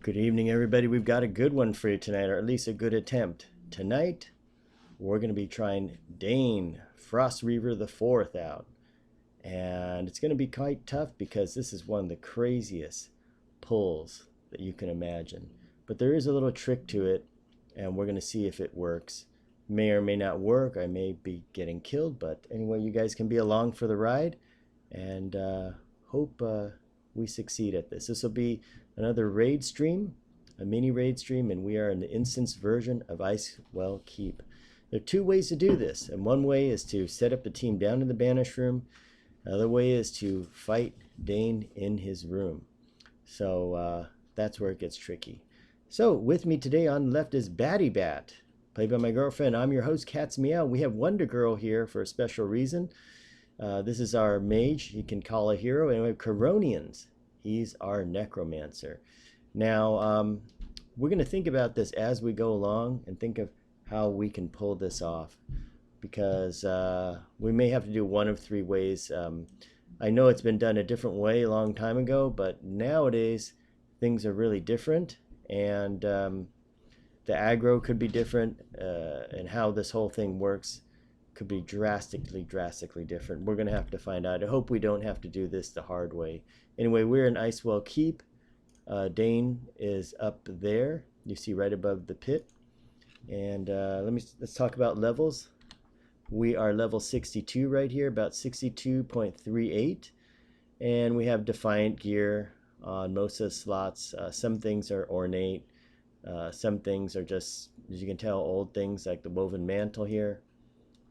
Good evening, everybody. We've got a good one for you tonight, or at least a good attempt. Tonight, we're going to be trying Dain Frostreaver the 4th out. And it's going to be quite tough because this is one of the craziest pulls that you can imagine. But there is a little trick to it, and we're going to see if it works. May or may not work. I may be getting killed, but anyway, you guys can be along for the ride, and hope we succeed at this. This will be another raid stream, a mini raid stream, and we are in the instance version of Icewell Keep. There are two ways to do this, and one way is to set up the team down in the banish room. Another way is to fight Dane in his room. So that's where it gets tricky. So with me today on the left is Batty Bat, played by my girlfriend. I'm your host, Cat's Meow. We have Wonder Girl here for a special reason. This is our mage, you can call a hero, and we have Coronians. He's our necromancer. Now, we're going to think about this as we go along and think of how we can pull this off, because we may have to do one of three ways. I know it's been done a different way a long time ago, but nowadays things are really different, and the aggro could be different, and how this whole thing works could be drastically different. We're going to have to find out. I hope we don't have to do this the hard way. Anyway, we're in Icewell Keep. Dane is up there. You see right above the pit. And let's talk about levels. We are level 62 right here, about 62.38. And we have Defiant gear on most of the slots. Some things are ornate. Some things are just, as you can tell, old things like the woven mantle here.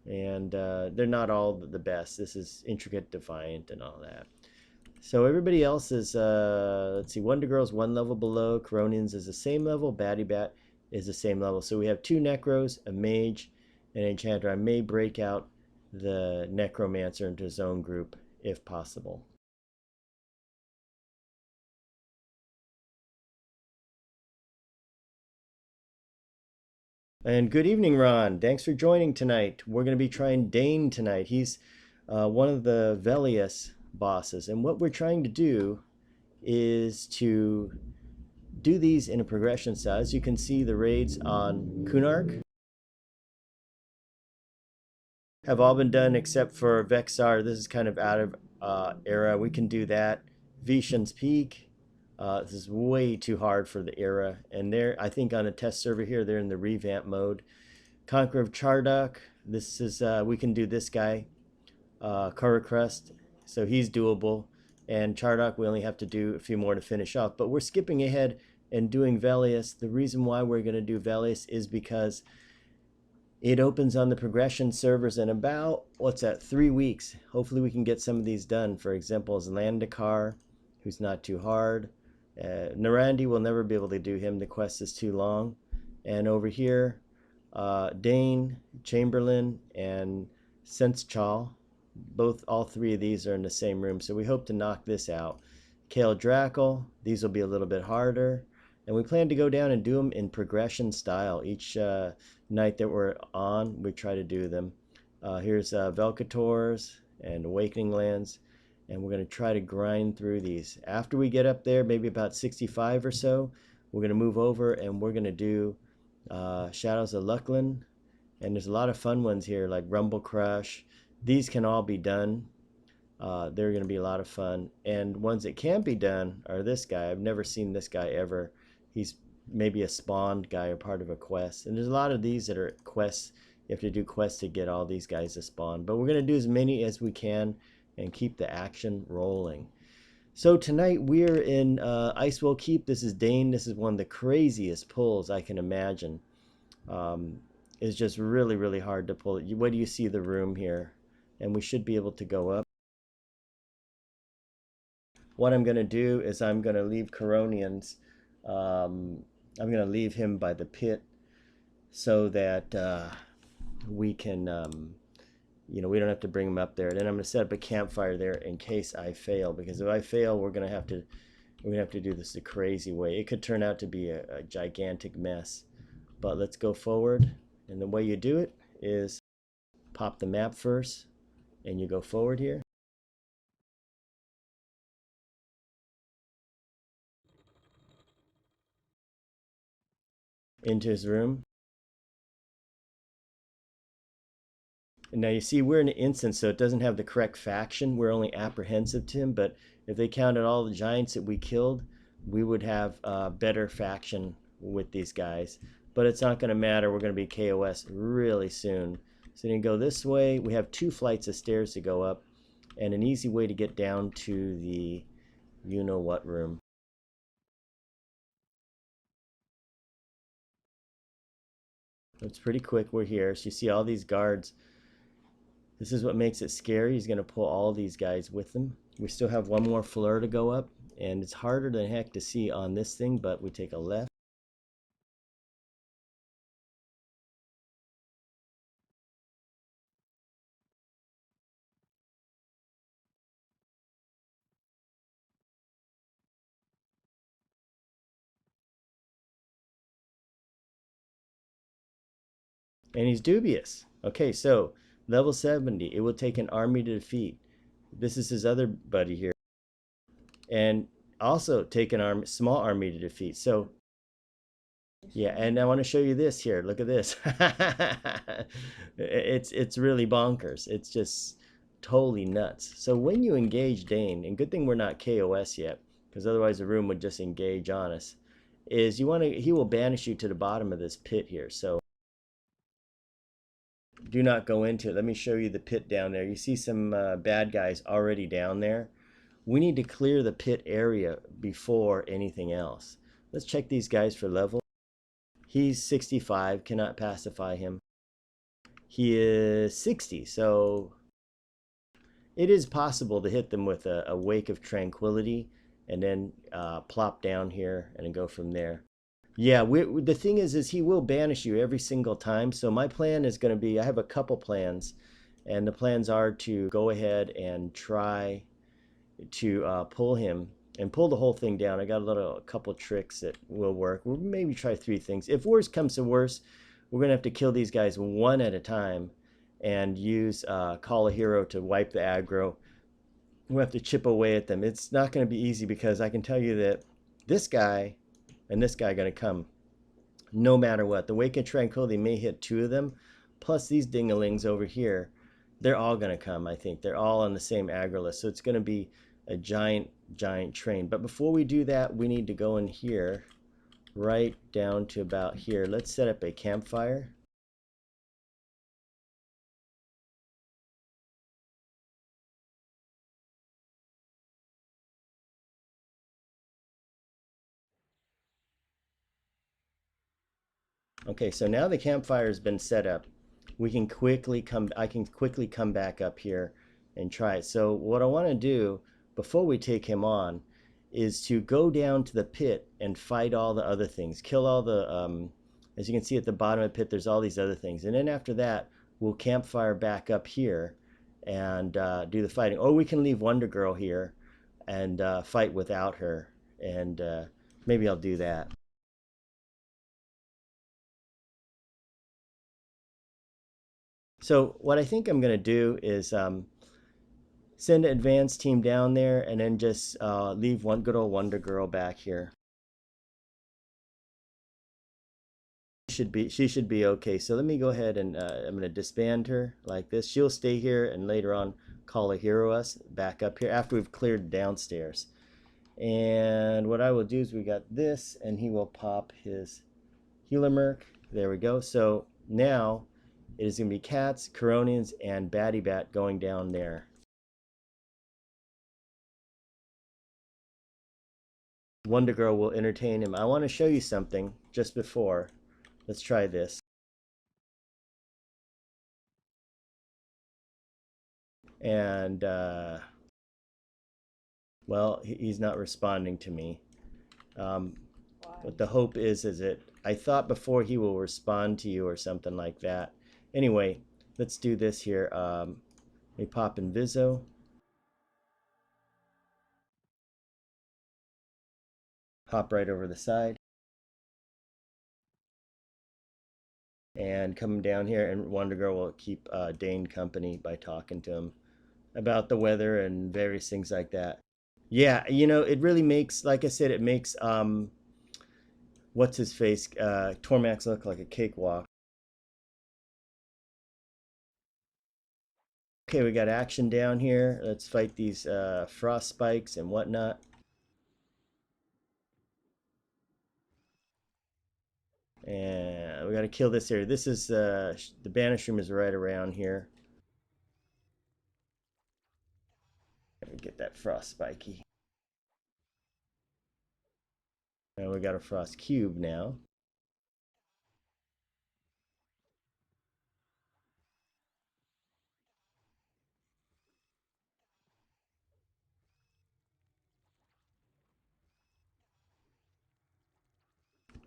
And they're not all the best. This is intricate, Defiant, and all that. So everybody else is, let's see, Wonder Girl's one level below, Coronians is the same level, Batty Bat is the same level. So we have two Necros, a Mage, and an Enchanter. I may break out the Necromancer into his own group if possible. And good evening, Ron. Thanks for joining tonight. We're going to be trying Dane tonight. He's one of the Velius bosses. And what we're trying to do is to do these in a progression style. As you can see, the raids on Kunark have all been done except for Vexar. This is kind of out of era. We can do that. Vishan's Peak. This is way too hard for the era, and they're, I think, on a test server here, they're in the revamp mode. Conqueror of Chardok, this is we can do this guy, Crust, so he's doable, and Chardok we only have to do a few more to finish off. But we're skipping ahead and doing Velius. The reason why we're going to do Velius is because it opens on the progression servers in about, what's that, 3 weeks. Hopefully we can get some of these done. For example, is Landakar, who's not too hard. Narandi will never be able to do him. The quest is too long. And over here, Dane, Chamberlain, and Senschal, all three of these are in the same room. So we hope to knock this out. Kale Drackle, these will be a little bit harder. And we plan to go down and do them in progression style. Each night that we're on, we try to do them. Here's Velcators and Awakening Lands. And we're going to try to grind through these. After we get up there, maybe about 65 or so, we're going to move over and we're going to do Shadows of Luckland. And there's a lot of fun ones here, like Rumble Crush. These can all be done. They're going to be a lot of fun. And ones that can't be done are this guy. I've never seen this guy ever. He's maybe a spawned guy or part of a quest. And there's a lot of these that are quests. You have to do quests to get all these guys to spawn. But we're going to do as many as we can and keep the action rolling. So tonight we're in Icewell Keep. This is Dane. This is one of the craziest pulls I can imagine. It's just really hard to pull. What do you see the room here? And we should be able to go up. What I'm going to do is I'm going to leave Coronians. I'm going to leave him by the pit so that we can you know, we don't have to bring them up there. Then I'm going to set up a campfire there in case I fail, because if I fail, we're going to have to do this the crazy way. It could turn out to be a gigantic mess. But let's go forward, and the way you do it is pop the map first, and you go forward here. into his room. And now you see we're in an instance, so it doesn't have the correct faction. We're only apprehensive to him, but if they counted all the giants that we killed, we would have a better faction with these guys. But it's not going to matter. We're going to be KOS really soon. So you can go this way. We have 2 flights of stairs to go up, and an easy way to get down to the you-know-what room. It's pretty quick. We're here. So you see all these guards. This is what makes it scary. He's going to pull all these guys with him. We still have 1 more floor to go up, and it's harder than heck to see on this thing, but we take a left. And he's dubious. Okay, so level 70, it will take an army to defeat. This is his other buddy here. And also take an small army to defeat. So yeah, and I want to show you this here. Look at this. It's really bonkers. It's just totally nuts. So when you engage Dane, and good thing we're not KOS yet, because otherwise the room would just engage on us, is he will banish you to the bottom of this pit here. So do not go into it. Let me show you the pit down there. You see some bad guys already down there. We need to clear the pit area before anything else. Let's check these guys for level. He's 65, cannot pacify him. He is 60, so it is possible to hit them with a wake of tranquility and then plop down here and then go from there. Yeah, the thing is he will banish you every single time. So my plan is going to be, I have a couple plans, and the plans are to go ahead and try to pull him and pull the whole thing down. I got a couple tricks that will work. We'll maybe try 3 things. If worse comes to worse, we're going to have to kill these guys one at a time and use Call a Hero to wipe the aggro. We'll have to chip away at them. It's not going to be easy because I can tell you that this guy and this guy are going to come no matter what. The Wake of Tranquility may hit 2 of them, plus these dingalings over here. They're all going to come, I think. They're all on the same aggro list, so it's going to be a giant train. But before we do that, we need to go in here, right down to about here. Let's set up a campfire. Okay, so now the campfire has been set up. I can quickly come back up here and try it. So what I want to do before we take him on is to go down to the pit and fight all the other things. Kill all the, as you can see at the bottom of the pit, there's all these other things. And then after that, we'll campfire back up here and do the fighting. Or we can leave Wonder Girl here and fight without her. And maybe I'll do that. So what I think I'm going to do is send an advanced team down there and then just leave one good old Wonder Girl back here. She should be okay. So let me go ahead and I'm going to disband her like this. She'll stay here and later on Call a Hero us back up here after we've cleared downstairs. And what I will do is we got this, and he will pop his healer merc. There we go. So now it is going to be Cats, Coronians, and Batty Bat going down there. Wonder Girl will entertain him. I want to show you something just before. Let's try this. And, well, he's not responding to me. But the hope is that I thought before he will respond to you or something like that. Anyway, let's do this here. Let me pop Inviso. Hop right over the side. And come down here, and Wonder Girl will keep Dane company by talking to him about the weather and various things like that. Yeah, you know, it really makes, like I said, it makes what's his face? Tormax look like a cakewalk. Okay, we got action down here. Let's fight these frost spikes and whatnot. And we got to kill this area. This is the banish room is right around here. Get that frost spiky. And we got a frost cube now.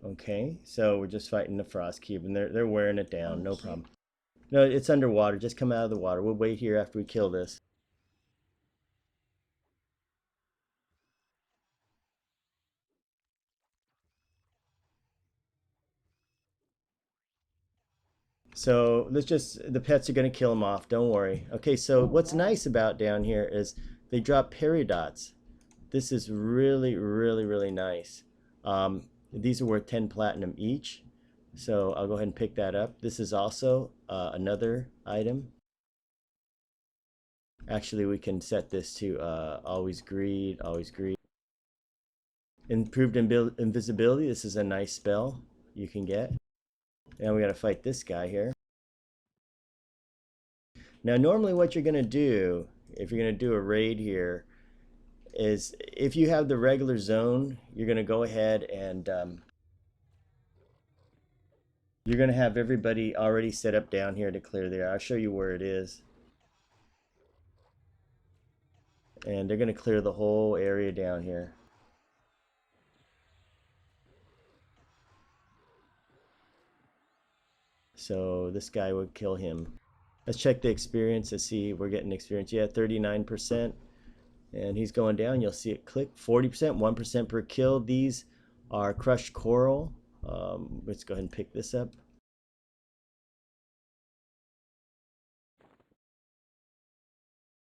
Okay, so we're just fighting the frost cube, and they're wearing it down. No problem. No, it's underwater. Just come out of the water. We'll wait here after we kill this. So let's just, the pets are going to kill them off. Don't worry. Okay, so what's nice about down here is they drop peridots. This is really, really, really nice. These are worth 10 platinum each. So I'll go ahead and pick that up. This is also another item. Actually, we can set this to always greed, always greed. Improved invisibility. This is a nice spell you can get. Now we got to fight this guy here. Now normally what you're going to do, if you're going to do a raid here, is if you have the regular zone, you're going to go ahead and you're going to have everybody already set up down here to clear there. I'll show you where it is. And they're going to clear the whole area down here. So this guy would kill him. Let's check the experience to see we're getting experience. Yeah, 39%. And he's going down. You'll see it click. 40%, 1% per kill. These are crushed coral. Let's go ahead and pick this up.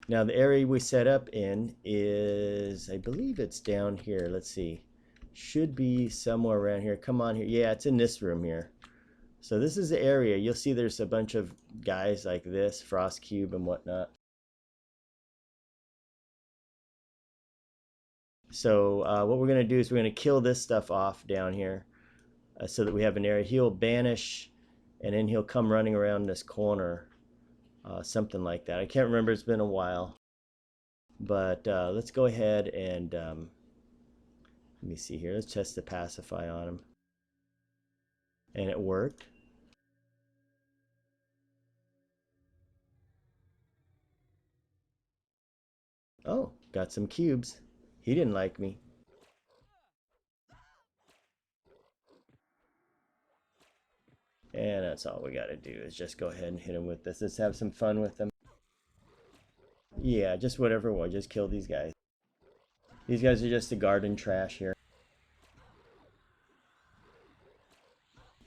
Now the area we set up in is, I believe it's down here. Let's see. Should be somewhere around here. Come on here. Yeah, it's in this room here. So this is the area. You'll see there's a bunch of guys like this, Frost Cube and whatnot. So what we're going to do is we're going to kill this stuff off down here so that we have an area. He'll banish, and then he'll come running around this corner. Something like that. I can't remember. It's been a while. But let's go ahead and let me see here. Let's test the pacify on him. And it worked. Oh, got some cubes. He didn't like me. And that's all we got to do is just go ahead and hit him with this. Let's have some fun with them. Yeah, just whatever it was. Just kill these guys. These guys are just the garden trash here.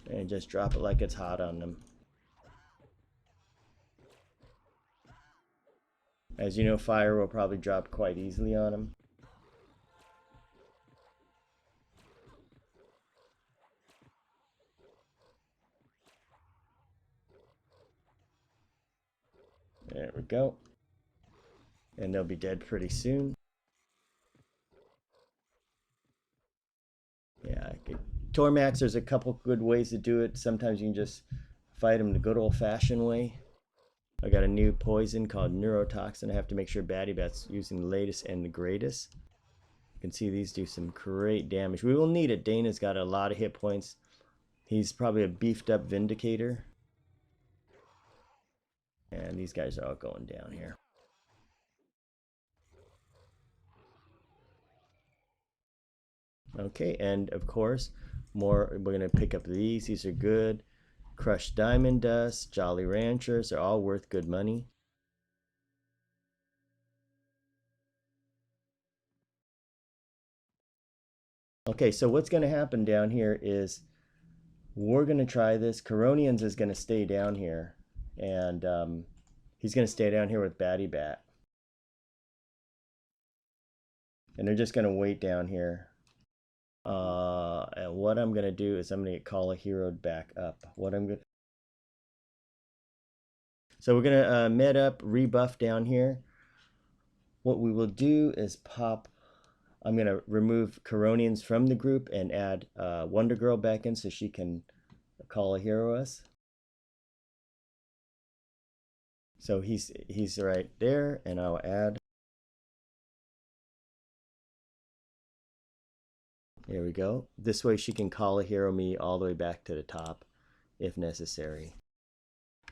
And just drop it like it's hot on them. As you know, fire will probably drop quite easily on them. There we go. And they'll be dead pretty soon. Yeah, Tormax, there's a couple good ways to do it. Sometimes you can just fight them the good old-fashioned way. I got a new poison called neurotoxin. I have to make sure Batty Bat's using the latest and the greatest. You can see these do some great damage. We will need it. Dane has got a lot of hit points. He's probably a beefed up Vindicator. And these guys are all going down here. Okay, and of course, more, we're going to pick up these. These are good. Crushed Diamond Dust, Jolly Ranchers, they're all worth good money. Okay, so what's going to happen down here is we're going to try this. Coronians is going to stay down here, and he's going to stay down here with Batty Bat. And they're just going to wait down here. And what I'm going to do is I'm going to call a hero back up. So we're going to med up, rebuff down here. What we will do is I'm going to remove Coronians from the group and add Wonder Girl back in so she can call a hero us. So he's right there, and I'll add. There we go. This way she can call a hero me all the way back to the top if necessary.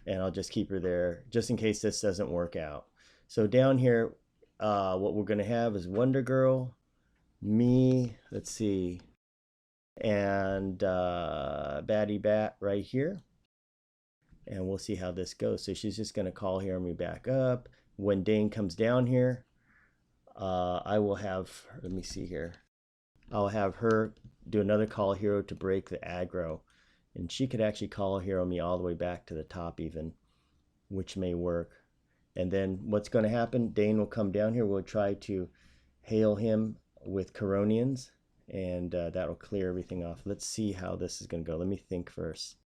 And I'll just keep her there just in case this doesn't work out. So down here, what we're going to have is Wonder Girl, me, let's see, and Batty Bat right here. And we'll see how this goes. So she's just going to call hero me back up. When Dane comes down here, I will have, let me see here. I'll have her do another call hero to break the aggro. And she could actually call hero me all the way back to the top even, which may work. And then what's going to happen, Dane will come down here. We'll try to hail him with Coronians, and that'll clear everything off. Let's see how this is going to go. Let me think first.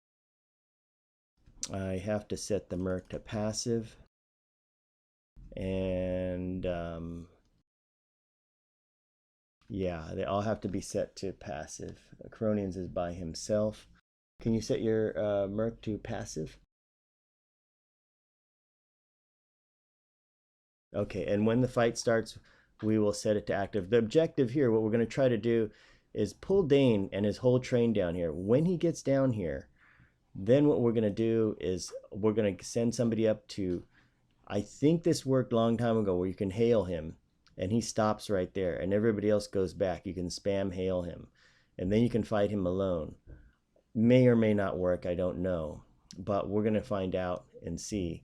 I have to set the Merc to passive. And yeah, they all have to be set to passive. Coronians is by himself. Can you set your Merc to passive? Okay, and when the fight starts, we will set it to active. The objective here, what we're going to try to do is pull Dane and his whole train down here. When he gets down here, then what we're going to do is we're going to send somebody up to, I think this worked a long time ago, where you can hail him and he stops right there and everybody else goes back. You can spam hail him and then you can fight him alone. May or may not work, I don't know, but we're going to find out and see.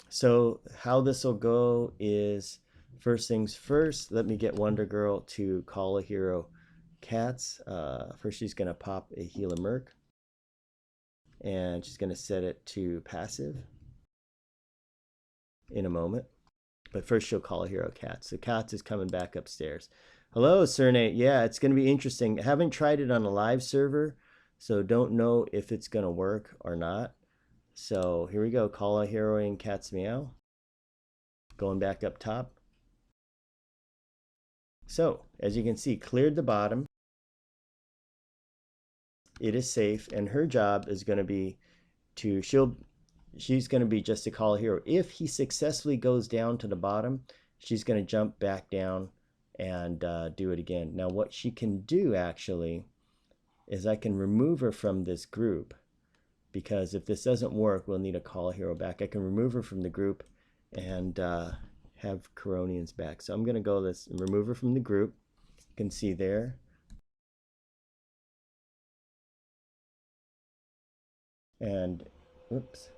So how this will go is, first things first, let me get Wonder Girl to call a hero Cats. First she's going to pop a Healer Merc, and she's going to set it to passive in a moment. But first she'll call a hero Cats. So Cats is coming back upstairs. Hello, Cernate. Yeah, it's going to be interesting. I haven't tried it on a live server, so don't know if it's going to work or not. So here we go. Call a hero in Cat's Meow. Going back up top. So as you can see, cleared the bottom. It is safe, and her job is going to be to she's going to be just to call a hero. If he successfully goes down to the bottom, she's going to jump back down and do it again. Now what she can do actually is I can remove her from this group, because if this doesn't work, we'll need to call a hero back. I can remove her from the group and have Coronians back. So I'm going to go this and remove her from the group. You can see there. And oops.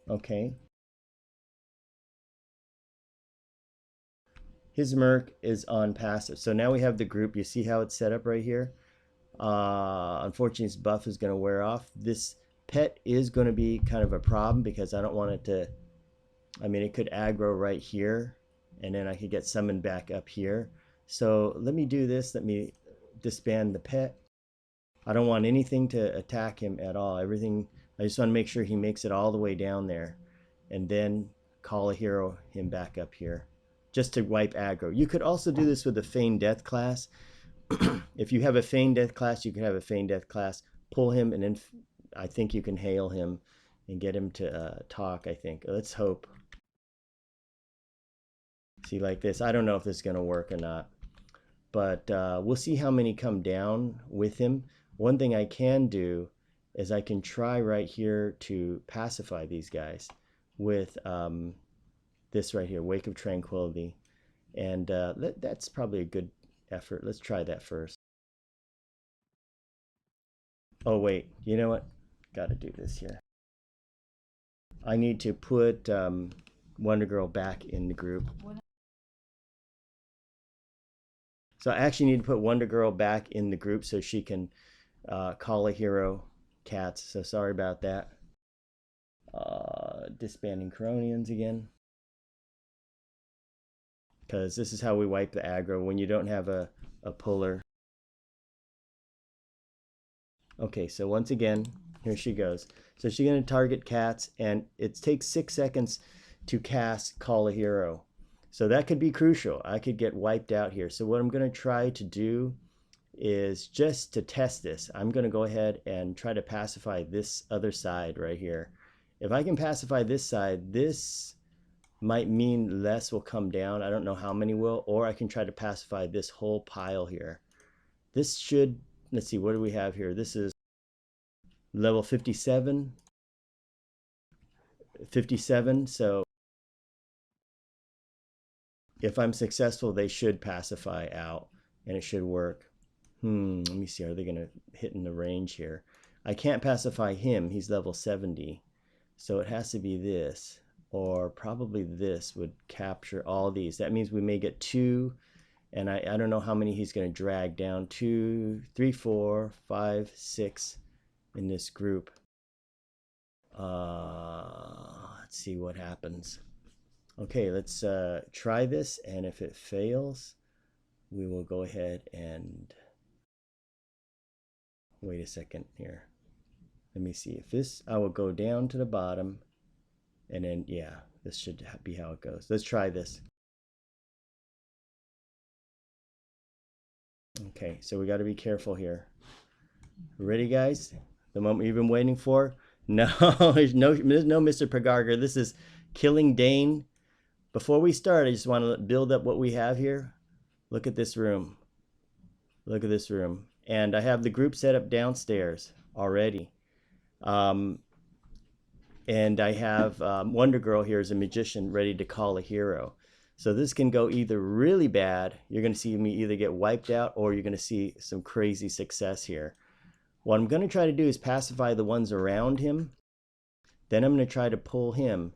Okay. His Merc is on passive. So now we have the group. You see how it's set up right here? Unfortunately, his buff is going to wear off. This pet is going to be kind of a problem because I don't want it to, I mean, it could aggro right here and then I could get summoned back up here. So let me do this. Let me disband the pet. I don't want anything to attack him at all. Everything, I just want to make sure he makes it all the way down there and then call a hero him back up here just to wipe aggro. You could also do this with a Feigned Death class. If you have a Feigned Death class, you can have a Feigned Death class, pull him, and then I think you can hail him and get him to talk, I think. Let's hope. See, like this. I don't know if this is going to work or not, but we'll see how many come down with him. One thing I can do is I can try right here to pacify these guys with this right here, Wake of Tranquility. And that's probably a good effort. Let's try that first. Oh, wait. You know what? Got to do this here. I need to put Wonder Girl back in the group. So I actually need to put Wonder Girl back in the group so she can call a hero Cats. So sorry about that. Disbanding Coronians again. because this is how we wipe the aggro when you don't have a puller. Okay, so once again, here she goes. So she's going to target cats, and it takes 6 seconds to cast Call a Hero. So that could be crucial. I could get wiped out here. So what I'm going to try to do is, just to test this, I'm going to go ahead and try to pacify this other side right here. If I can pacify this side, this might mean less will come down. I don't know how many will, or I can try to pacify this whole pile here. This should, let's see, what do we have here? This is level 57. 57, so if I'm successful, they should pacify out, and it should work. Let me see, are they going to hit in the range here? I can't pacify him, he's level 70. So it has to be this, or probably this would capture all these. That means we may get 2, and I don't know how many he's going to drag down. 2, 3, 4, 5, 6 in this group. Let's see what happens. Okay, let's try this, and if it fails, we will go ahead and wait a second here. Let me see if this, I will go down to the bottom, and then, yeah, this should be how it goes. Let's try this. Okay, so we got to be careful here. Ready, guys? The moment you've been waiting for? No, there's no Mr. Pegarger. This is killing Dane. Before we start, I just want to build up what we have here. Look at this room. Look at this room. And I have the group set up downstairs already. And I have Wonder Girl here as a magician ready to call a hero. So this can go either really bad. You're going to see me either get wiped out, or you're going to see some crazy success here. What I'm going to try to do is pacify the ones around him. Then I'm going to try to pull him.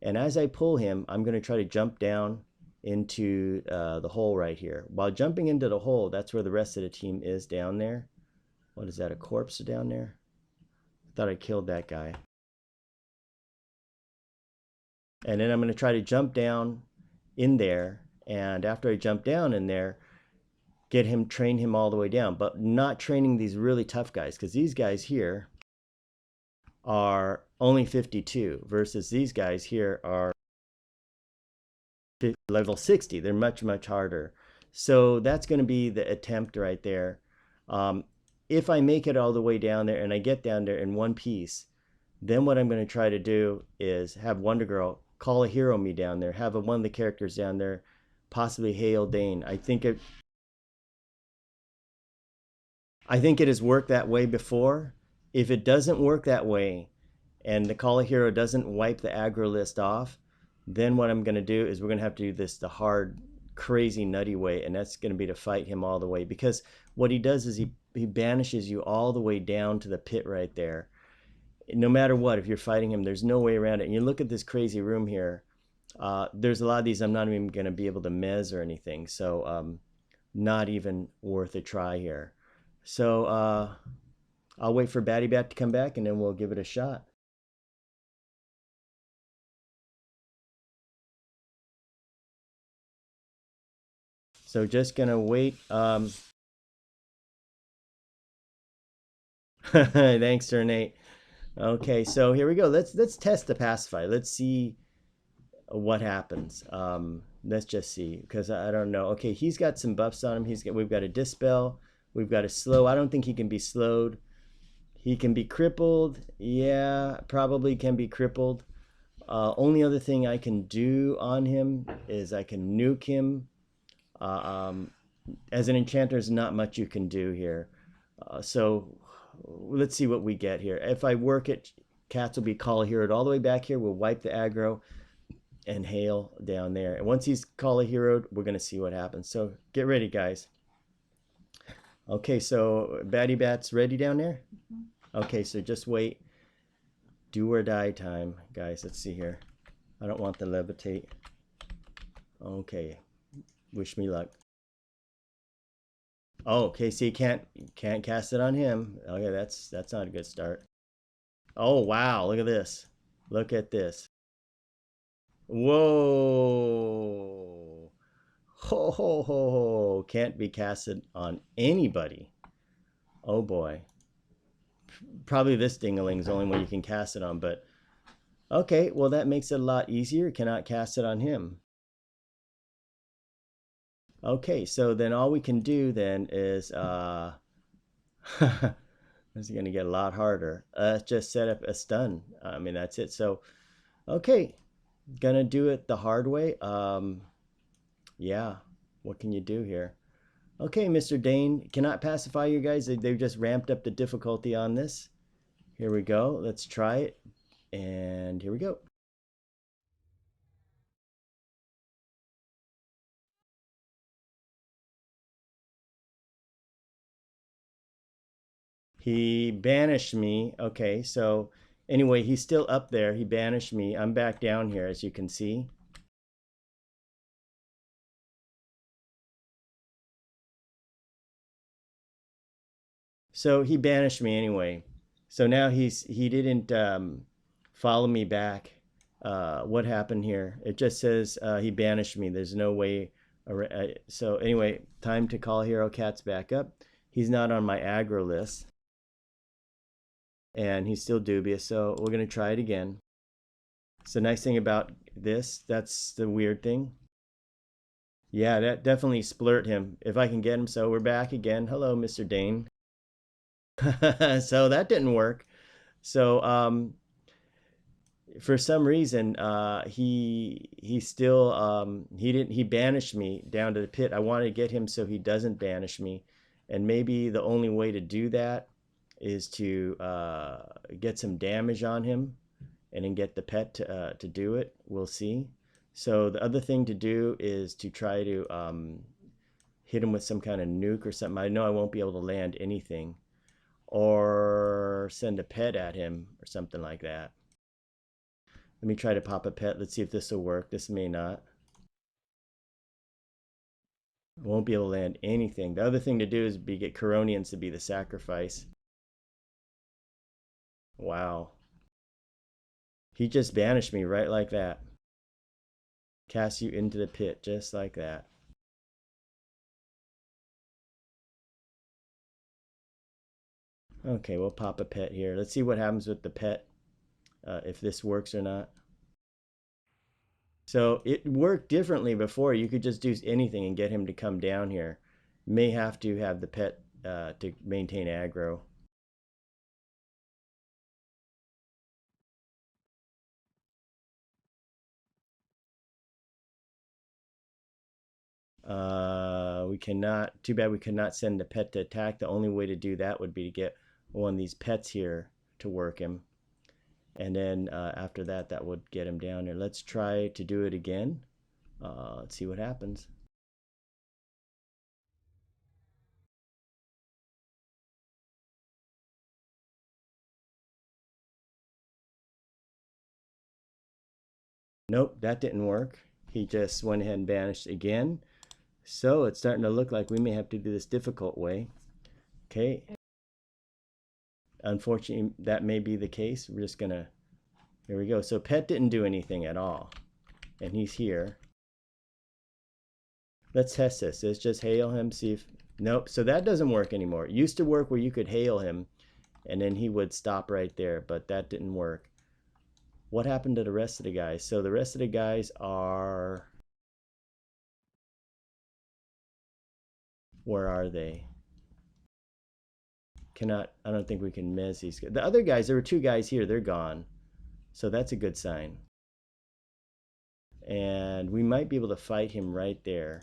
And as I pull him, I'm going to try to jump down into the hole right here. While jumping into the hole, that's where the rest of the team is down there. What is that, a corpse down there? I thought I killed that guy. And then I'm going to try to jump down in there. And after I jump down in there, get him, train him all the way down. But not training these really tough guys, because these guys here are only 52 versus these guys here are level 60. They're much, much harder. So that's going to be the attempt right there. If I make it all the way down there and I get down there in one piece, then what I'm going to try to do is have Wonder Girl call a hero me down there, have one of the characters down there possibly hail Dane. I think it has worked that way before. If it doesn't work that way and the call a hero doesn't wipe the aggro list off, then what I'm going to do is we're going to have to do this the hard, crazy, nutty way, and that's going to be to fight him all the way. Because what he does is he banishes you all the way down to the pit right there. No matter what, if you're fighting him, there's no way around it. And you look at this crazy room here. There's a lot of these I'm not even going to be able to mez or anything. So not even worth a try here. So I'll wait for Batty Bat to come back, and then we'll give it a shot. So just gonna wait. Thanks, Sir Nate. Okay, so here we go. Let's test the pacify. Let's see what happens. Let's just see, because I don't know. Okay, he's got some buffs on him. We've got a dispel. We've got a slow. I don't think he can be slowed. He can be crippled. Yeah, probably can be crippled. Only other thing I can do on him is I can nuke him. As an enchanter, there's not much you can do here. So let's see what we get here. If I work it, cats will be call a hero all the way back here. We'll wipe the aggro and hail down there. And once he's call a hero, we're going to see what happens. So get ready, guys. Okay, so Batty Bat's ready down there? Okay, so just wait. Do or die time, guys. Let's see here. I don't want to levitate. Okay. Wish me luck. Oh, okay, so you can't cast it on him. Okay, that's not a good start. Oh, wow, look at this. Look at this. Whoa. Ho ho ho ho. Can't be casted on anybody. Oh boy. Probably this dingaling is the only one you can cast it on, but okay, well that makes it a lot easier. Cannot cast it on him. Okay, so then all we can do then is this is gonna get a lot harder. Just set up a stun. I mean that's it. So okay, gonna do it the hard way. Yeah, what can you do here? Okay, Mr. Dane, cannot pacify you guys. They've just ramped up the difficulty on this. Here we go. Let's try it. And here we go. He banished me. Okay, so anyway, he's still up there. He banished me. I'm back down here, as you can see. So he banished me anyway. So now he didn't follow me back. What happened here? It just says he banished me. There's no way. So anyway, time to call Hero Cats back up. He's not on my aggro list. And he's still dubious. So we're going to try it again. So nice thing about this, that's the weird thing. Yeah, that definitely splurt him. If I can get him. So we're back again. Hello, Mr. Dane. So that didn't work. So for some reason he still he banished me down to the pit. I wanted to get him so he doesn't banish me, and maybe the only way to do that is to get some damage on him and then get the pet to do it. We'll see. So the other thing to do is to try to hit him with some kind of nuke or something. I know I won't be able to land anything, or send a pet at him or something like that. Let me try to pop a pet. Let's see if this will work. This may not. I won't be able to land anything. The other thing to do is get Coronians to be the sacrifice. Wow. He just banished me right like that. Cast you into the pit just like that. Okay, we'll pop a pet here. Let's see what happens with the pet, if this works or not. So it worked differently before. You could just do anything and get him to come down here. May have to have the pet to maintain aggro. We cannot, too bad we could not send the pet to attack. The only way to do that would be to get one of these pets here to work him. And then after that, that would get him down there. Let's try to do it again. Let's see what happens. Nope, that didn't work. He just went ahead and banished again. So it's starting to look like we may have to do this difficult way. Okay. Unfortunately, that may be the case. We're just gonna, here we go. So pet didn't do anything at all. And he's here. Let's test this. Let's just hail him, see if, nope. So that doesn't work anymore. It used to work where you could hail him and then he would stop right there, but that didn't work. What happened to the rest of the guys? So the rest of the guys are, where are they? Cannot, I don't think we can miss these guys. The other guys, there were two guys here, they're gone. So that's a good sign. And we might be able to fight him right there.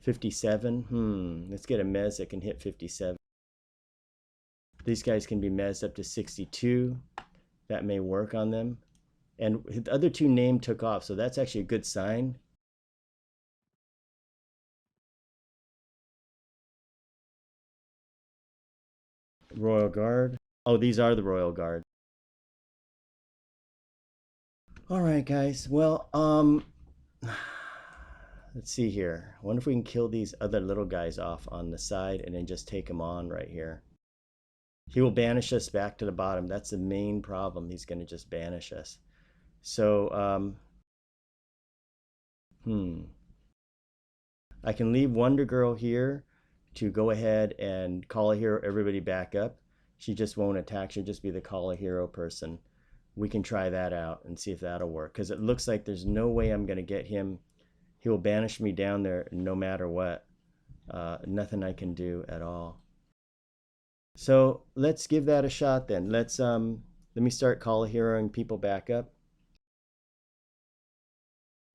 57. Let's get a mez that can hit 57. These guys can be mezzed up to 62. That may work on them. And the other two name took off, so that's actually a good sign. Royal Guard. Oh, these are the Royal Guard. All right, guys. Well, let's see here. I wonder if we can kill these other little guys off on the side and then just take them on right here. He will banish us back to the bottom. That's the main problem. He's going to just banish us. So, I can leave Wonder Girl here to go ahead and call a hero everybody back up. She just won't attack. She'll just be the call a hero person. We can try that out and see if that'll work, because it looks like there's no way I'm going to get him. He will banish me down there no matter what. Nothing I can do at all. So let's give that a shot then. Let me start call a heroing people back up.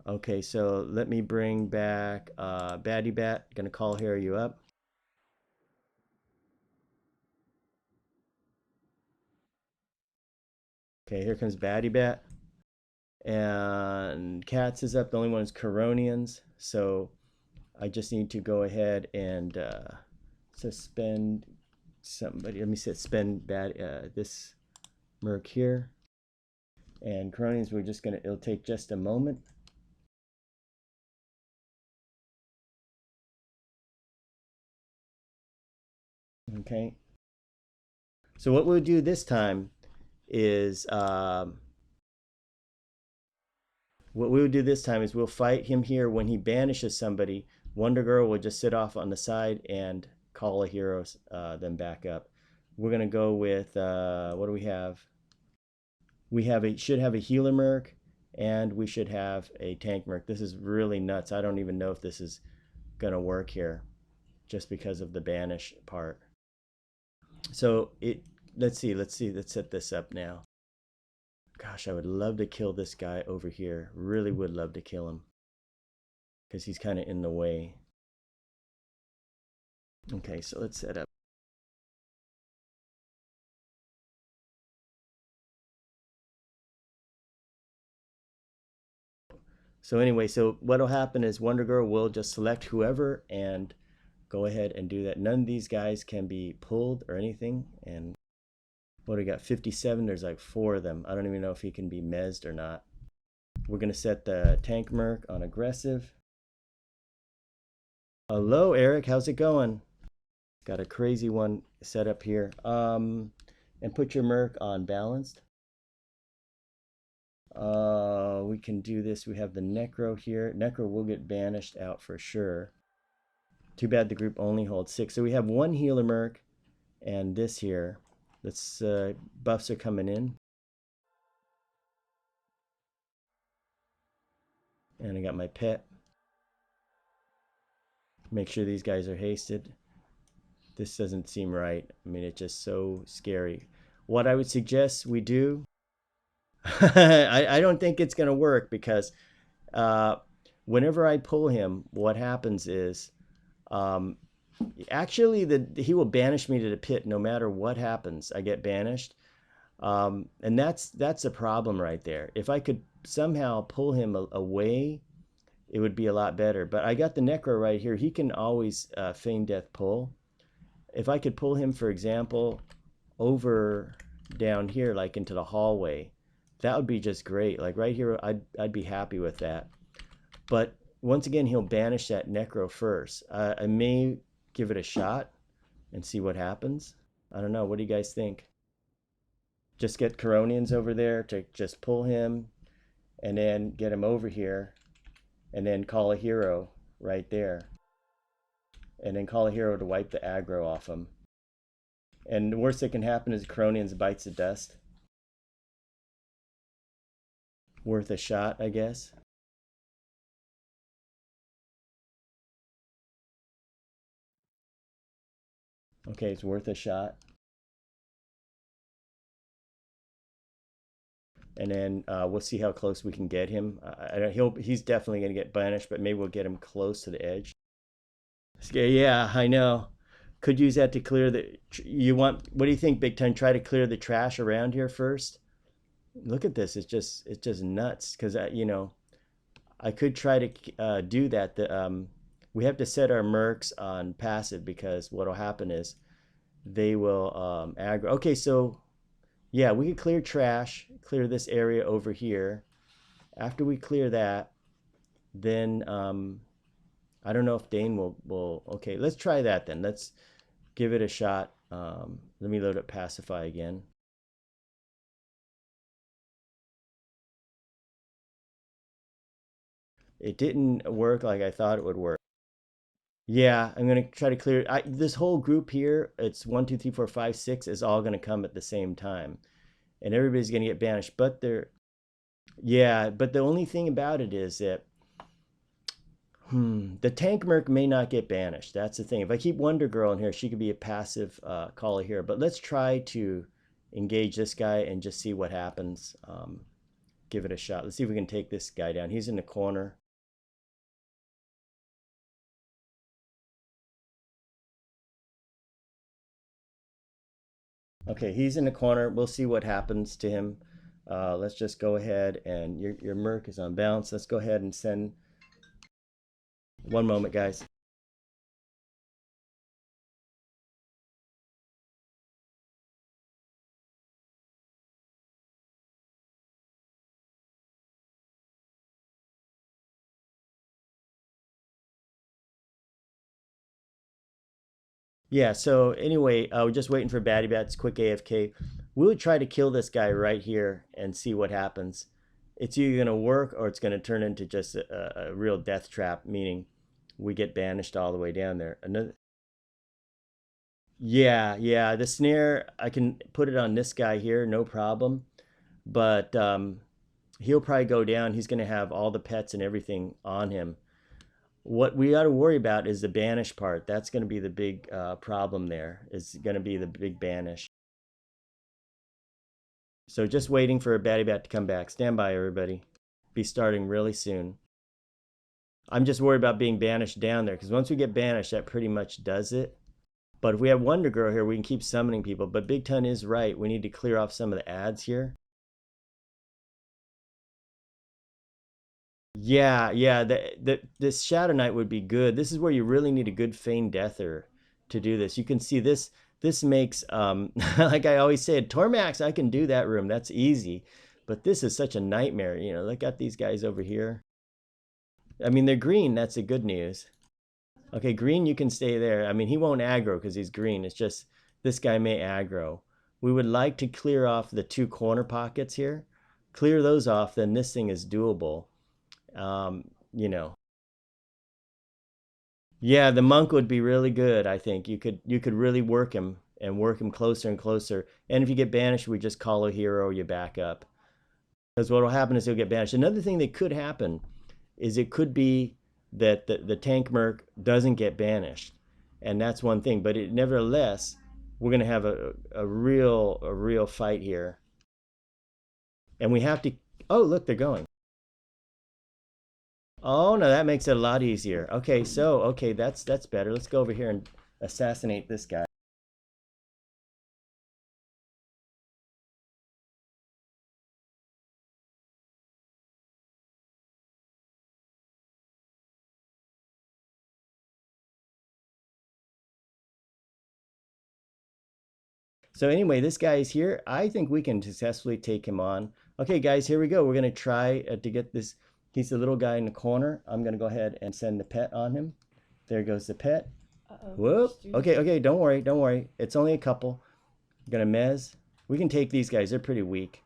Okay, so let me bring back Batty Bat. Gonna call hero you up. Okay, here comes Batty Bat. And Cats is up. The only one is Coronians. So I just need to go ahead and suspend somebody. Let me suspend this Merc here. And Coronians, we're just gonna, it'll take just a moment. Okay. So what we'll do this time is we'll fight him here. When he banishes somebody, Wonder Girl will just sit off on the side and call a hero them back up. We're gonna go with what do we have? We should have a healer merc, and we should have a tank merc. This is really nuts. I don't even know if this is gonna work here, just because of the banish part. So let's set this up now. Gosh, I would love to kill this guy over here. Really would love to kill him, because he's kind of in the way. Okay, so let's set up. So anyway, so what'll happen is Wonder Girl will just select whoever and go ahead and do that. None of these guys can be pulled or anything. And what do we got? 57. There's like 4 of them. I don't even know if he can be mezzed or not. We're gonna set the tank merc on aggressive. Hello, Eric. How's it going? Got a crazy one set up here. And put your merc on balanced. We can do this. We have the Necro here. Necro will get banished out for sure. Too bad the group only holds 6. So we have 1 healer merc and this here. Let's buffs are coming in. And I got my pet. Make sure these guys are hasted. This doesn't seem right. I mean, it's just so scary. What I would suggest we do, I don't think it's going to work, because whenever I pull him, what happens is actually he will banish me to the pit no matter what happens. I get banished. And that's a problem right there. If I could somehow pull him away, it would be a lot better. But I got the Necro right here. He can always feign death pull. If I could pull him, for example, over down here, like into the hallway, that would be just great. Like right here, I'd be happy with that. But once again, he'll banish that Necro first. I may give it a shot and see what happens. I don't know. What do you guys think? Just get Coronians over there to just pull him, and then get him over here, and then call a hero right there. And then call a hero to wipe the aggro off him. And the worst that can happen is Coronians bites the dust. Worth a shot, I guess. Okay, it's worth a shot. And then we'll see how close we can get him. He's definitely going to get banished, but maybe we'll get him close to the edge. Yeah, I know. Could use that to clear the. What do you think, Big Time? Try to clear the trash around here first. Look at this. It's just nuts. Because I could try to do that. We have to set our mercs on passive, because what'll happen is they will aggro. Okay, so yeah, we could clear trash, clear this area over here. After we clear that, then I don't know if Dane will. Okay, let's try that then. Let's give it a shot. Let me load up Pacify again. It didn't work like I thought it would work. Yeah, I'm gonna try to clear. This whole group here, it's 1, 2, 3, 4, 5, 6, is all gonna come at the same time, and everybody's gonna get banished. But they're, yeah, but the only thing about it is that the tank merc may not get banished. That's the thing. If I keep Wonder Girl in here, she could be a passive caller here. But let's try to engage this guy and just see what happens. Give it a shot. Let's see if we can take this guy down. He's in the corner. Okay, he's in the corner. We'll see what happens to him. Let's just go ahead and your merc is on balance. Let's go ahead and send. One moment, guys. Yeah, so anyway, we're just waiting for Batty Bats, quick AFK. We would try to kill this guy right here and see what happens. It's either going to work or it's going to turn into just a real death trap, meaning we get banished all the way down there. Yeah, yeah, the snare, I can put it on this guy here, no problem. But he'll probably go down. He's going to have all the pets and everything on him. What we got to worry about is the banish part. That's going to be the big problem there. Is going to be the big banish. So just waiting for a Batty Bat to come back. Stand by, everybody. Be starting really soon. I'm just worried about being banished down there, because once we get banished, that pretty much does it. But if we have Wonder Girl here, we can keep summoning people. But Big Ton is right. We need to clear off some of the ads here. Yeah, yeah, this Shadow Knight would be good. This is where you really need a good Feign Deather to do this. You can see this makes like I always said, Tormax, I can do that room. That's easy. But this is such a nightmare. You know, look at these guys over here. I mean, they're green. That's the good news. Okay, green, you can stay there. I mean, he won't aggro because he's green. It's just this guy may aggro. We would like to clear off the two corner pockets here. Clear those off, then this thing is doable. You know. Yeah, the monk would be really good, I think. You could really work him and work him closer and closer. And if you get banished, we just call a hero, you back up. Because what will happen is he'll get banished. Another thing that could happen is it could be that the tank merc doesn't get banished. And that's one thing. But nevertheless, we're gonna have a real fight here. And we have to. Oh, look, they're going. Oh no, that makes it a lot easier. Okay, so okay, that's better. Let's go over here and assassinate this guy. So anyway, this guy is here. I think we can successfully take him on. Okay, guys, here we go. We're gonna try to get this. He's the little guy in the corner. I'm gonna go ahead and send the pet on him. There goes the pet. Whoop. Okay, okay, don't worry, don't worry. It's only a couple. I'm gonna mez. We can take these guys. They're pretty weak.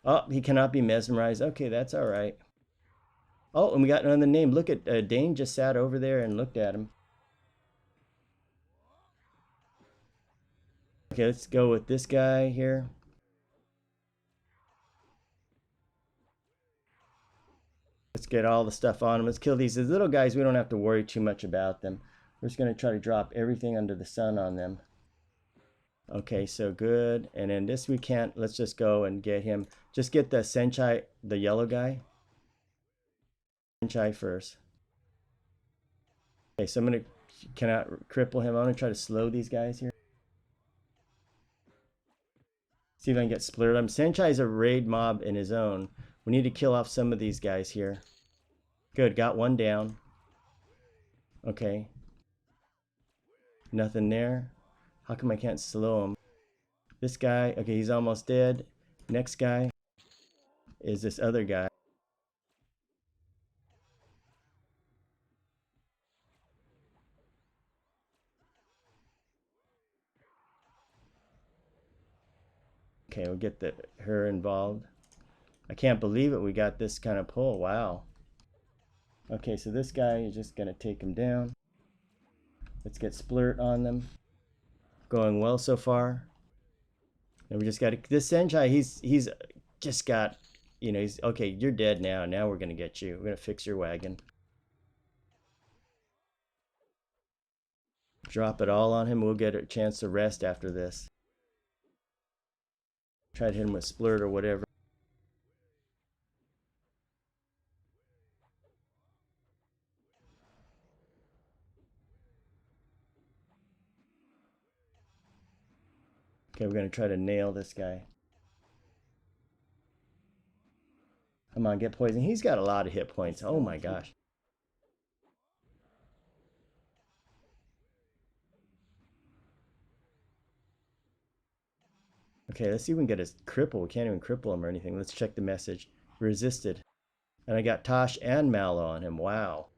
Oh, he cannot be mesmerized. Okay, that's all right. Oh, and we got another name. Look at Dane just sat over there and looked at him. Okay, let's go with this guy here. Let's get all the stuff on him. Let's kill these little guys. We don't have to worry too much about them. We're just going to try to drop everything under the sun on them. Okay, so good. And then this we can't. Let's just go and get him. Just get the Senchai, the yellow guy. Senchai first. Okay, so I'm going to, cannot cripple him. I'm going to try to slow these guys here. See if I can get splitted. Senchai is a raid mob in his own. We need to kill off some of these guys here. Good, got one down. Okay. Nothing there. How come I can't slow him? This guy, okay, he's almost dead. Next guy is this other guy. Okay, we'll get her involved. I can't believe it. We got this kind of pull. Wow. Okay, so this guy is just going to take him down. Let's get splurt on them. Going well so far. And we just got this Senchai. He's just got, you know, he's okay. You're dead now. Now we're gonna get you. We're gonna fix your wagon. Drop it all on him. We'll get a chance to rest after this. Try to hit him with splurt or whatever. Okay, we're gonna try to nail this guy. Come on, get poison. He's got a lot of hit points. Oh my gosh. Okay, let's see if we can get a cripple. We can't even cripple him or anything. Let's check the message. Resisted. And I got Tosh and Mallow on him. Wow.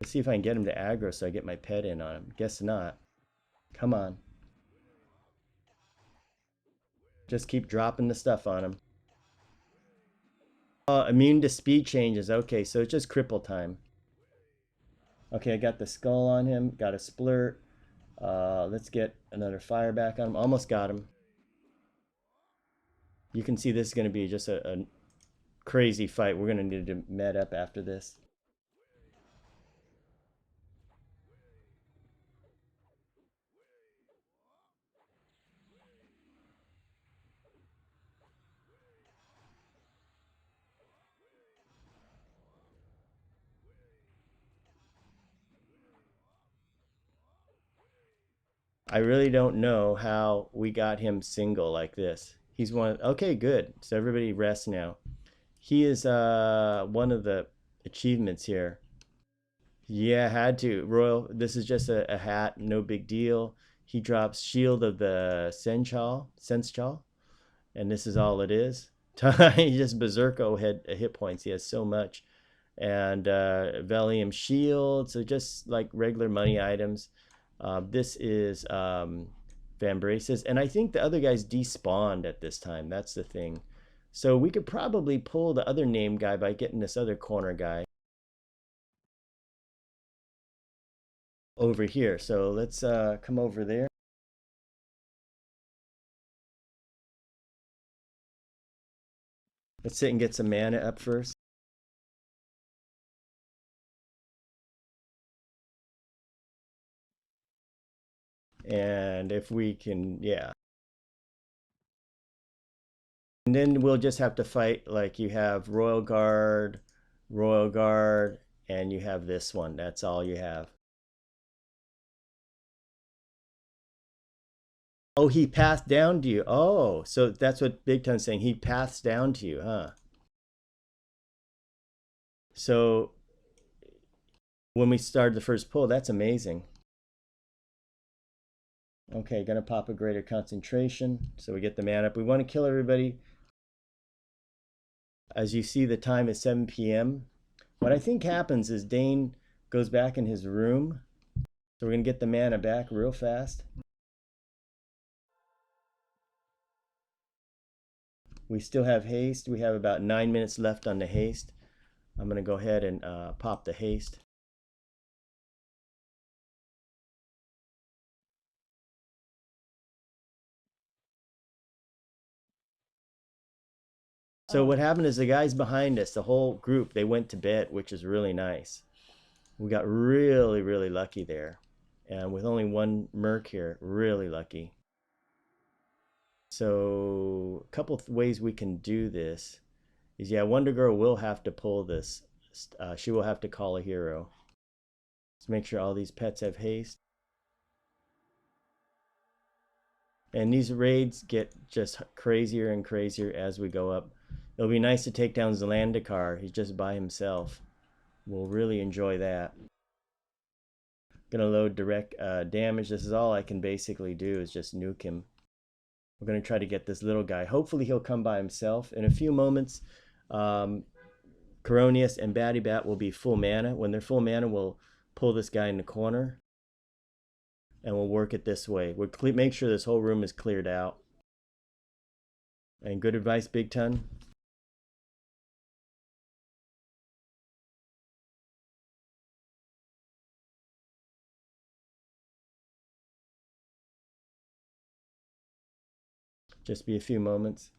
Let's see if I can get him to aggro so I get my pet in on him. Guess not. Come on. Just keep dropping the stuff on him. Immune to speed changes. Okay, so it's just cripple time. Okay, I got the skull on him. Got a splurt. Let's get another fire back on him. Almost got him. You can see this is going to be just a crazy fight. We're going to need to med up after this. I really don't know how we got him single like this. He's one. Okay, good. So everybody rest now. He is one of the achievements here. Yeah, had to. Royal, this is just a hat, no big deal. He drops Shield of the Senschal, and this is all it is. He just Berserko had hit points. He has so much. And Valium Shield, so just like regular money items. This is Vambraces, and I think the other guys despawned at this time. That's the thing. So we could probably pull the other name guy by getting this other corner guy over here. So let's come over there. Let's sit and get some mana up first. And if we can, yeah. And then we'll just have to fight like you have Royal Guard, and you have this one. That's all you have. Oh, he passed down to you. Oh, so that's what Big Ton's saying. He passed down to you, huh? So when we started the first pull, that's amazing. Okay, gonna pop a greater concentration so we get the man up. We want to kill everybody. As you see, the time is 7 p.m. What I think happens is Dane goes back in his room. So we're gonna get the mana back real fast. We still have haste. We have about 9 minutes left on the haste. I'm gonna go ahead and pop the haste. So what happened is the guys behind us, the whole group, they went to bed, which is really nice. We got really, really lucky there. And with only one merc here, really lucky. So a couple ways we can do this is, yeah, Wonder Girl will have to pull this. She will have to call a hero. Let's make sure all these pets have haste. And these raids get just crazier and crazier as we go up. It'll be nice to take down Zelandikar. He's just by himself. We'll really enjoy that. Gonna load direct damage. This is all I can basically do is just nuke him. We're gonna try to get this little guy. Hopefully he'll come by himself. In a few moments, Coronius and Batty Bat will be full mana. When they're full mana, we'll pull this guy in the corner. And we'll work it this way. We'll make sure this whole room is cleared out. And good advice, Big Ton. Just be a few moments.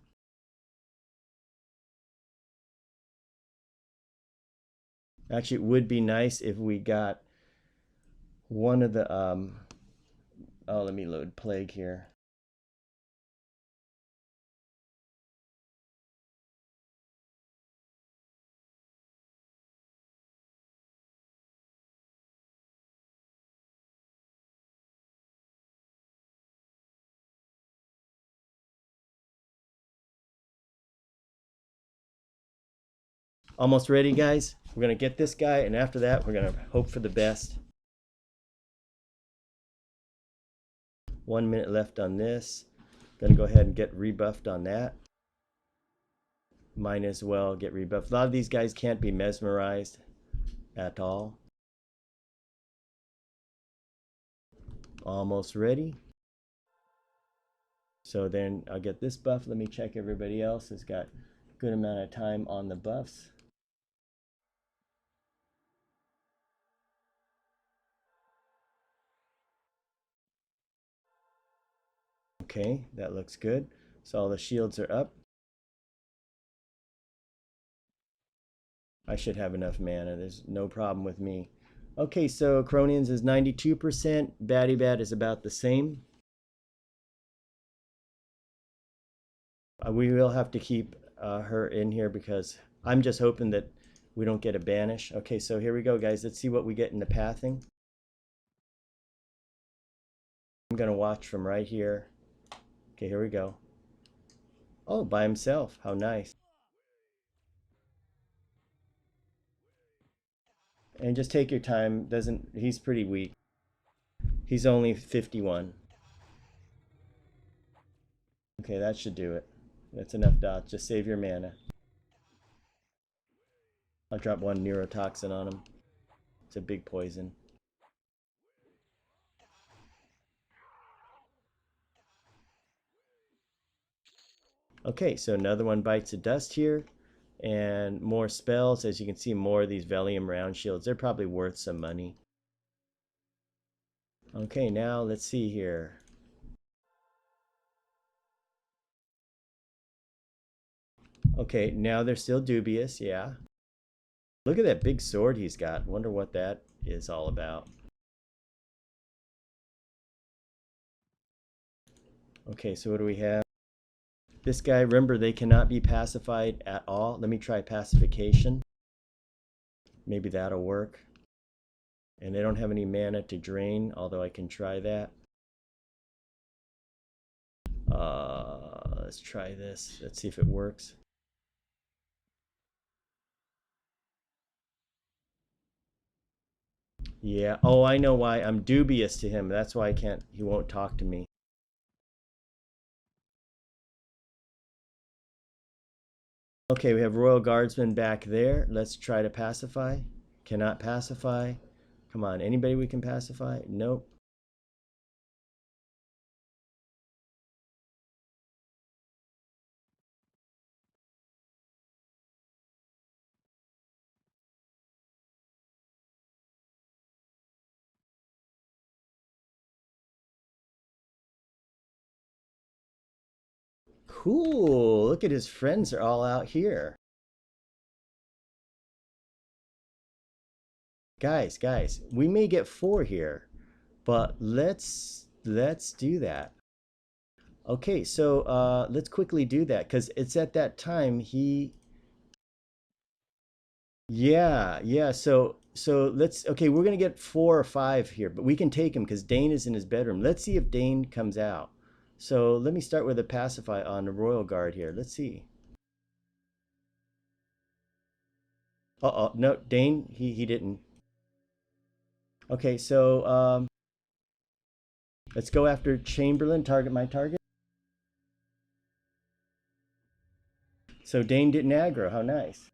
Actually, it would be nice if we got one of the oh, let me load plague here. Almost ready, guys. We're gonna get this guy, and after that we're gonna hope for the best. 1 minute left on this. Gonna go ahead and get rebuffed on that. Might as well get rebuffed. A lot of these guys can't be mesmerized at all. Almost ready. So then I'll get this buff. Let me check everybody else has got a good amount of time on the buffs. Okay, that looks good. So all the shields are up. I should have enough mana. There's no problem with me. Okay, so Cronians is 92%. Batty Bat is about the same. We will have to keep her in here because I'm just hoping that we don't get a banish. Okay, so here we go, guys. Let's see what we get in the pathing. I'm going to watch from right here. Okay, here we go. Oh, by himself. How nice. And just take your time. He's pretty weak. He's only 51. Okay, that should do it. That's enough dots. Just save your mana. I'll drop one neurotoxin on him. It's a big poison. Okay, so another one bites the dust here. And more spells. As you can see, more of these Velium round shields. They're probably worth some money. Okay, now let's see here. Okay, now they're still dubious, yeah. Look at that big sword he's got. Wonder what that is all about. Okay, so what do we have? This guy, remember, they cannot be pacified at all. Let me try pacification. Maybe that'll work. And they don't have any mana to drain, although I can try that. Let's try this. Let's see if it works. Yeah. Oh, I know why. I'm dubious to him. That's why he won't talk to me. Okay, we have Royal Guardsmen back there. Let's try to pacify. Cannot pacify. Come on, anybody we can pacify? Nope. Cool. Look at his friends are all out here. Guys, we may get 4 here, but let's do that. Okay, so let's quickly do that because it's at that time yeah. So let's we're gonna get 4 or 5 here, but we can take him because Dane is in his bedroom. Let's see if Dane comes out. So let me start with a pacify on the Royal Guard here. Let's see. Uh-oh, no, Dane, he didn't. Okay, so let's go after Chamberlain, target my target. So Dane didn't aggro, how nice.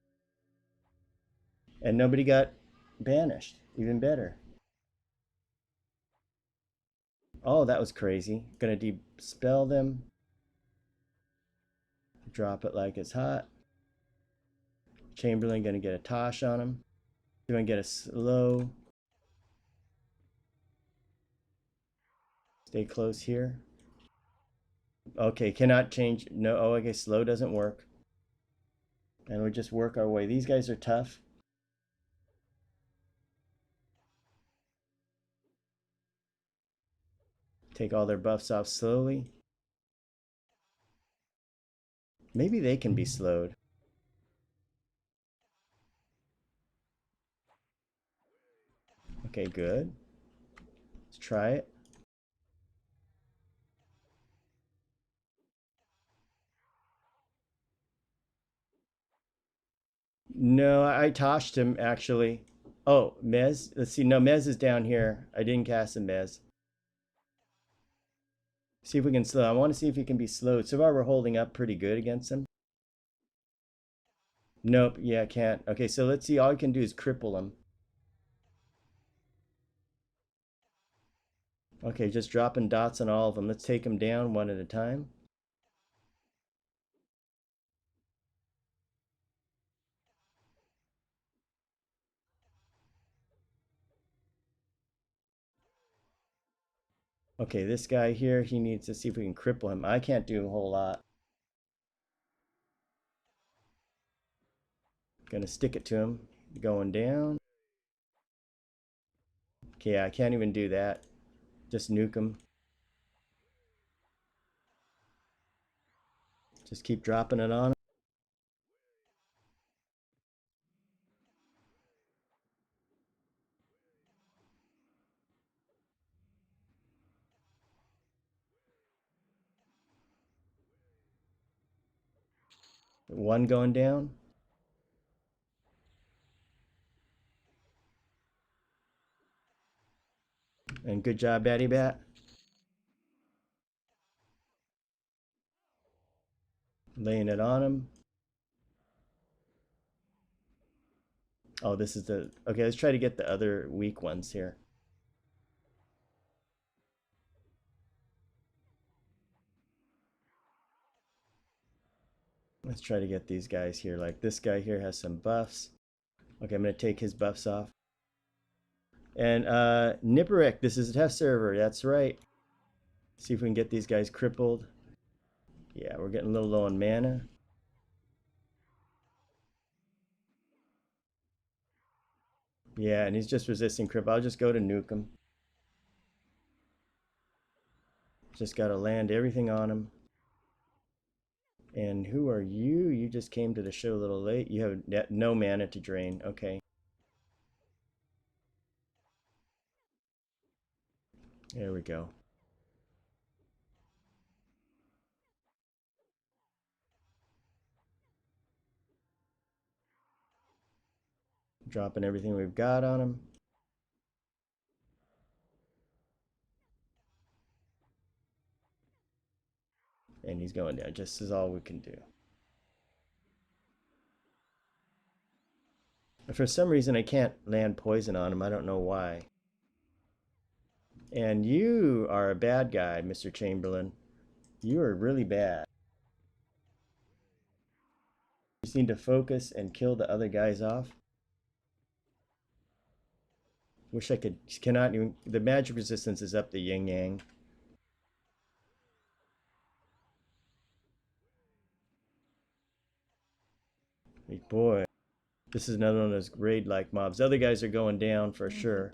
And nobody got banished, even better. Oh, that was crazy. Gonna dispel them. Drop it like it's hot. Chamberlain gonna get a Tosh on him. Gonna get a slow. Stay close here. Okay, cannot change. No, oh, okay, slow doesn't work. And we just work our way. These guys are tough. Take all their buffs off slowly. Maybe they can be slowed. Okay, good. Let's try it. No, I toshed him actually. Oh, Mez. Let's see. No, Mez is down here. I didn't cast a Mez. See if we can slow. I want to see if he can be slowed. So far, we're holding up pretty good against him. Nope. Yeah, can't. Okay, so let's see. All we can do is cripple him. Okay, just dropping dots on all of them. Let's take them down one at a time. Okay, this guy here, he needs to see if we can cripple him. I can't do a whole lot. Gonna stick it to him. Going down. Okay, I can't even do that. Just nuke him. Just keep dropping it on him. One going down. And good job, Batty Bat. Laying it on him. Oh, this is the... Okay, let's try to get the other weak ones here. Let's try to get these guys here. Like this guy here has some buffs. Okay, I'm going to take his buffs off. And Nipperek, this is a test server. That's right. See if we can get these guys crippled. Yeah, we're getting a little low on mana. Yeah, and he's just resisting cripple. I'll just go to nuke him. Just got to land everything on him. And who are you? You just came to the show a little late. You have no mana to drain. Okay. There we go. Dropping everything we've got on him. And he's going down. Just as all we can do. For some reason, I can't land poison on him. I don't know why. And you are a bad guy, Mr. Chamberlain. You are really bad. You just need to focus and kill the other guys off. Wish I could. Cannot even. The magic resistance is up the yin yang. Boy, this is another one of those raid-like mobs. The other guys are going down for sure.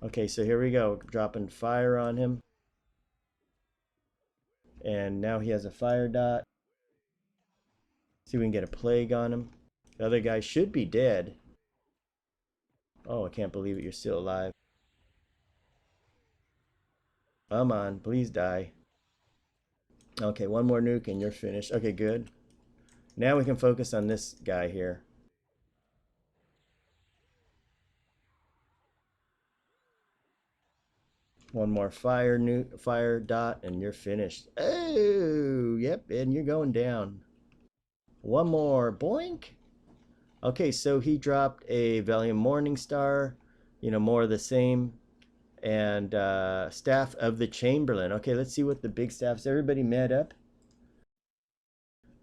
Okay, so here we go. Dropping fire on him. And now he has a fire dot. See if we can get a plague on him. The other guy should be dead. Oh, I can't believe it. You're still alive. Come on, please die. Okay, one more nuke and you're finished. Okay, good. Now we can focus on this guy here. One more fire dot, and you're finished. Oh, yep, and you're going down. One more, boink. Okay, so he dropped a Valiant Morningstar, more of the same, and Staff of the Chamberlain. Okay, let's see what the big staffs. Everybody met up.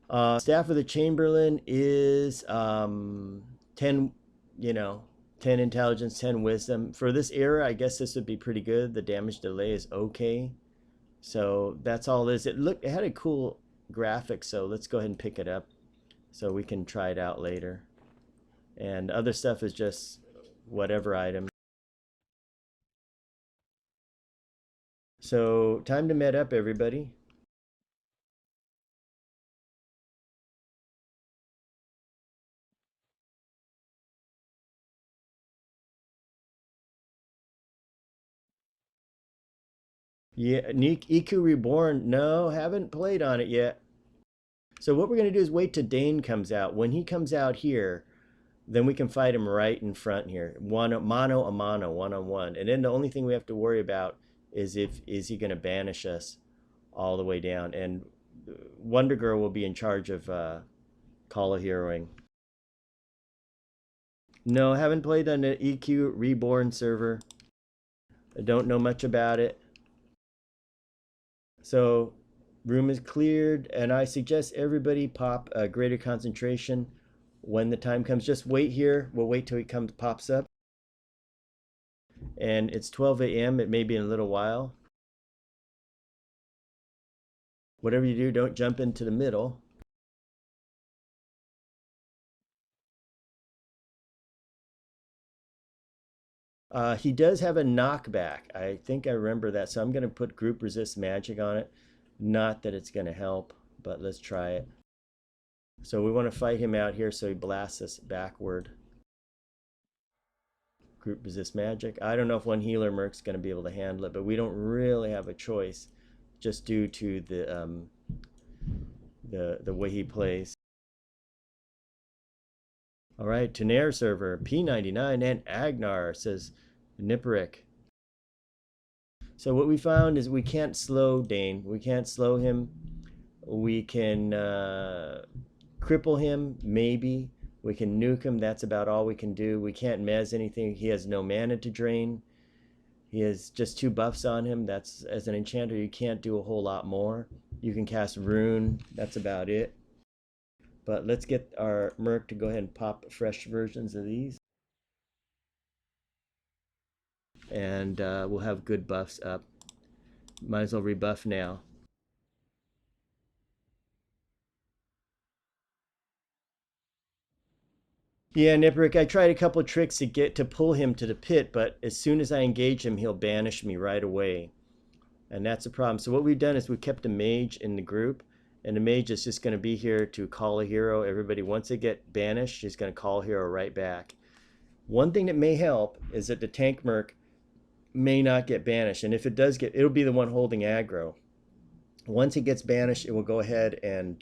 Staff of the Chamberlain is 10, you know, 10 intelligence, 10 wisdom. For this era, I guess this would be pretty good. The damage delay is okay. So that's all it is. It had a cool graphic, so let's go ahead and pick it up so we can try it out later. And other stuff is just whatever item. So time to met up, everybody. Yeah, Iku Reborn. No, haven't played on it yet. So what we're going to do is wait till Dane comes out. When he comes out here, then we can fight him right in front here. Mano a mano, one-on-one. And then the only thing we have to worry about is is he going to banish us all the way down. And Wonder Girl will be in charge of Call of Heroing. No, haven't played on the EQ Reborn server. I don't know much about it. So room is cleared, and I suggest everybody pop a greater concentration when the time comes. Just wait here. We'll wait till he pops up. And it's 12 a.m. It may be in a little while. Whatever you do, don't jump into the middle. He does have a knockback. I think I remember that. So I'm going to put group resist magic on it. Not that it's going to help, but let's try it. So we want to fight him out here so he blasts us backward. Group resist magic. I don't know if one healer merc's going to be able to handle it, but we don't really have a choice just due to the way he plays. All right, Tenair server, P99 and Agnar, says Niperick. So what we found is we can't slow Dane. We can't slow him. We can cripple him, maybe. We can nuke him. That's about all we can do. We can't mez anything. He has no mana to drain. He has just 2 buffs on him. That's, as an enchanter, you can't do a whole lot more. You can cast Rune. That's about it. But let's get our Merc to go ahead and pop fresh versions of these. And we'll have good buffs up. Might as well rebuff now. Yeah, Niperick, I tried a couple tricks to pull him to the pit, but as soon as I engage him, he'll banish me right away. And that's a problem. So what we've done is we kept a mage in the group, and the mage is just going to be here to call a hero. Everybody, once they get banished, she's going to call a hero right back. One thing that may help is that the tank merc may not get banished, and if it does it'll be the one holding aggro. Once it gets banished, it will go ahead and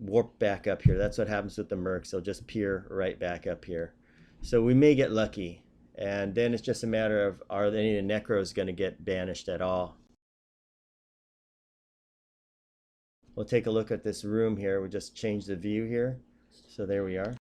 warp back up here. That's what happens with the mercs. They'll just peer right back up here. So we may get lucky. And then it's just a matter of, are any of the necros going to get banished at all? We'll take a look at this room here. We'll just change the view here. So there we are.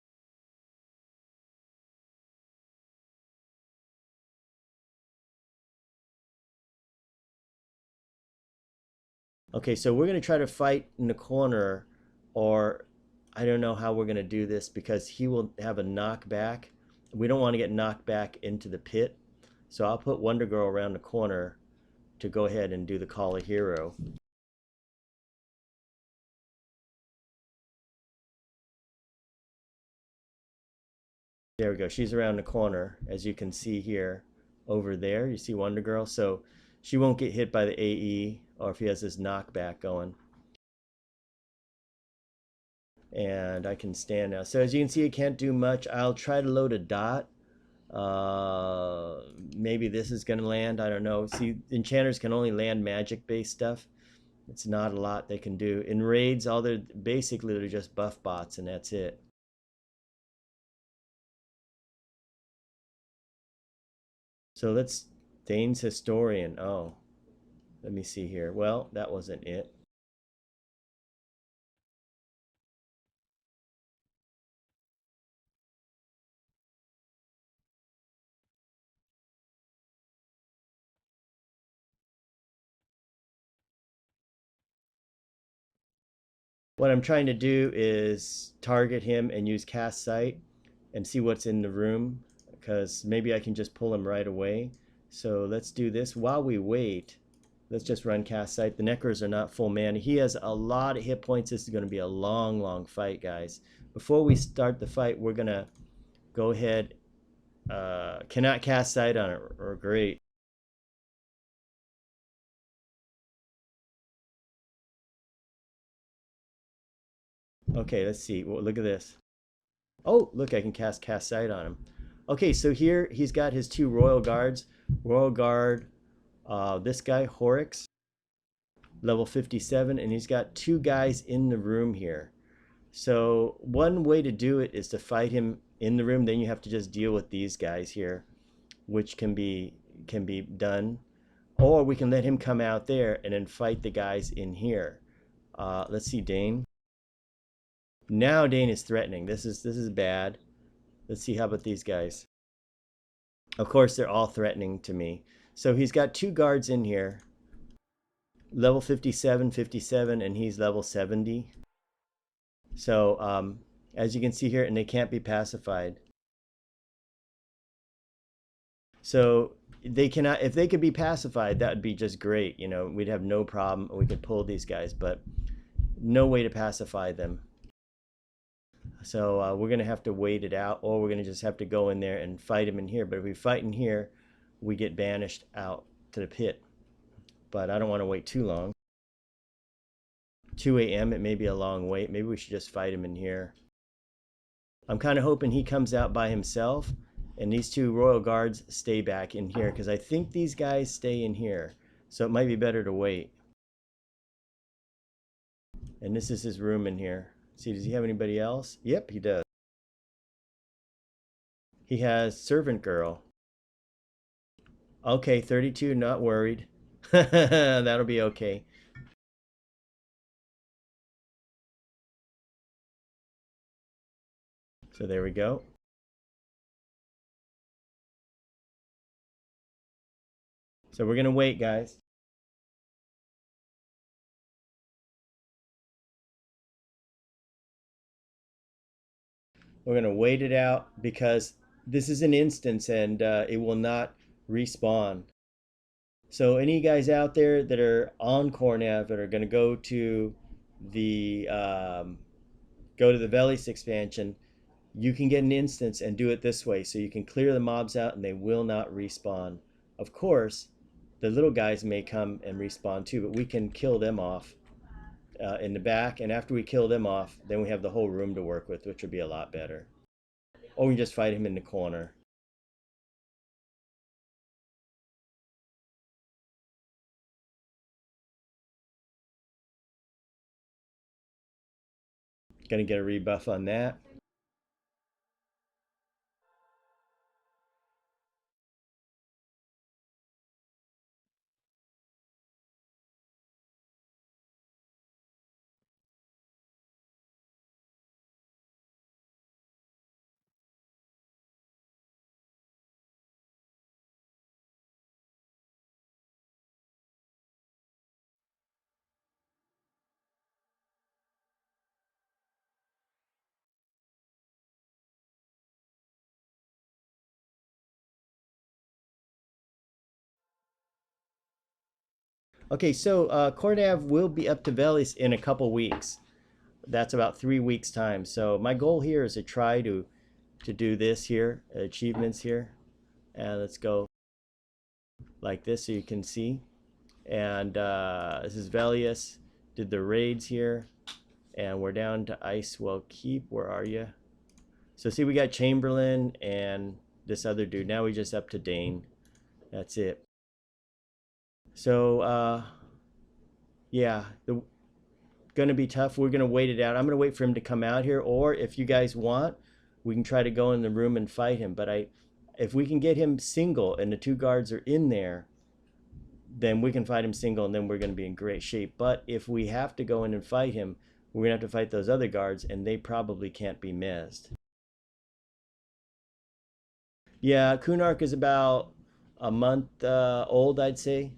Okay, so we're going to try to fight in the corner, or I don't know how we're going to do this because he will have a knockback. We don't want to get knocked back into the pit. So I'll put Wonder Girl around the corner to go ahead and do the call a hero. There we go. She's around the corner, as you can see here. Over there, you see Wonder Girl. So she won't get hit by the AE, or if he has this knockback going. And I can stand now. So as you can see, I can't do much. I'll try to load a dot. Maybe this is going to land. I don't know. See, enchanters can only land magic-based stuff. It's not a lot they can do. In raids, basically they're just buff bots, and that's it. So let's Dane's Historian. Oh, let me see here. Well, that wasn't it. What I'm trying to do is target him and use cast sight and see what's in the room, because maybe I can just pull him right away. So let's do this. While we wait, let's just run cast sight. The Necros are not full mana. He has a lot of hit points. This is going to be a long, long fight, guys. Before we start the fight, we're going to go ahead. Cannot cast sight on it, or great. Okay, let's see. Well, look at this. Oh, look, I can cast sight on him. Okay, so here he's got his two Royal Guards. Royal Guard, this guy, Horrocks, level 57, and he's got two guys in the room here. So one way to do it is to fight him in the room. Then you have to just deal with these guys here, which can be done. Or we can let him come out there and then fight the guys in here. Let's see, Dane. Now Dane is threatening. This is bad. Let's see, how about these guys? Of course, they're all threatening to me. So he's got two guards in here. Level 57, 57, and he's level 70. So as you can see here, and they can't be pacified. So they cannot, if they could be pacified, that would be just great. You know, we'd have no problem. We could pull these guys, but no way to pacify them. So we're going to have to wait it out, or we're going to just have to go in there and fight him in here. But if we fight in here, we get banished out to the pit. But I don't want to wait too long. 2 a.m. It may be a long wait. Maybe we should just fight him in here. I'm kind of hoping he comes out by himself, and these two Royal Guards stay back in here, because I think these guys stay in here. So it might be better to wait. And this is his room in here. See, does he have anybody else? Yep, he does. He has Servant Girl. Okay, 32, not worried. That'll be okay. So there we go. So we're going to wait, guys. We're going to wait it out because this is an instance, and it will not respawn. So any guys out there that are on Cornav that are going to go to the Velis expansion, you can get an instance and do it this way. So you can clear the mobs out and they will not respawn. Of course, the little guys may come and respawn too, but we can kill them off in the back. And after we kill them off, then we have the whole room to work with, which would be a lot better. Or we can just fight him in the corner. Gonna get a rebuff on that. Okay, so Cornav will be up to Velis in a couple weeks. That's about 3 weeks time. So my goal here is to try to do this here, achievements here. And let's go like this so you can see. And this is Velius. Did the raids here. And we're down to Icewell Keep. Where are you? So see, we got Chamberlain and this other dude. Now we just up to Dane. That's it. So yeah, gonna be tough. We're gonna wait it out. I'm gonna wait for him to come out here, or if you guys want, we can try to go in the room and fight him. But if we can get him single and the two guards are in there, then we can fight him single, and then we're gonna be in great shape. But if we have to go in and fight him, we're gonna have to fight those other guards, and they probably can't be missed. Yeah, Kunark is about a month old, I'd say.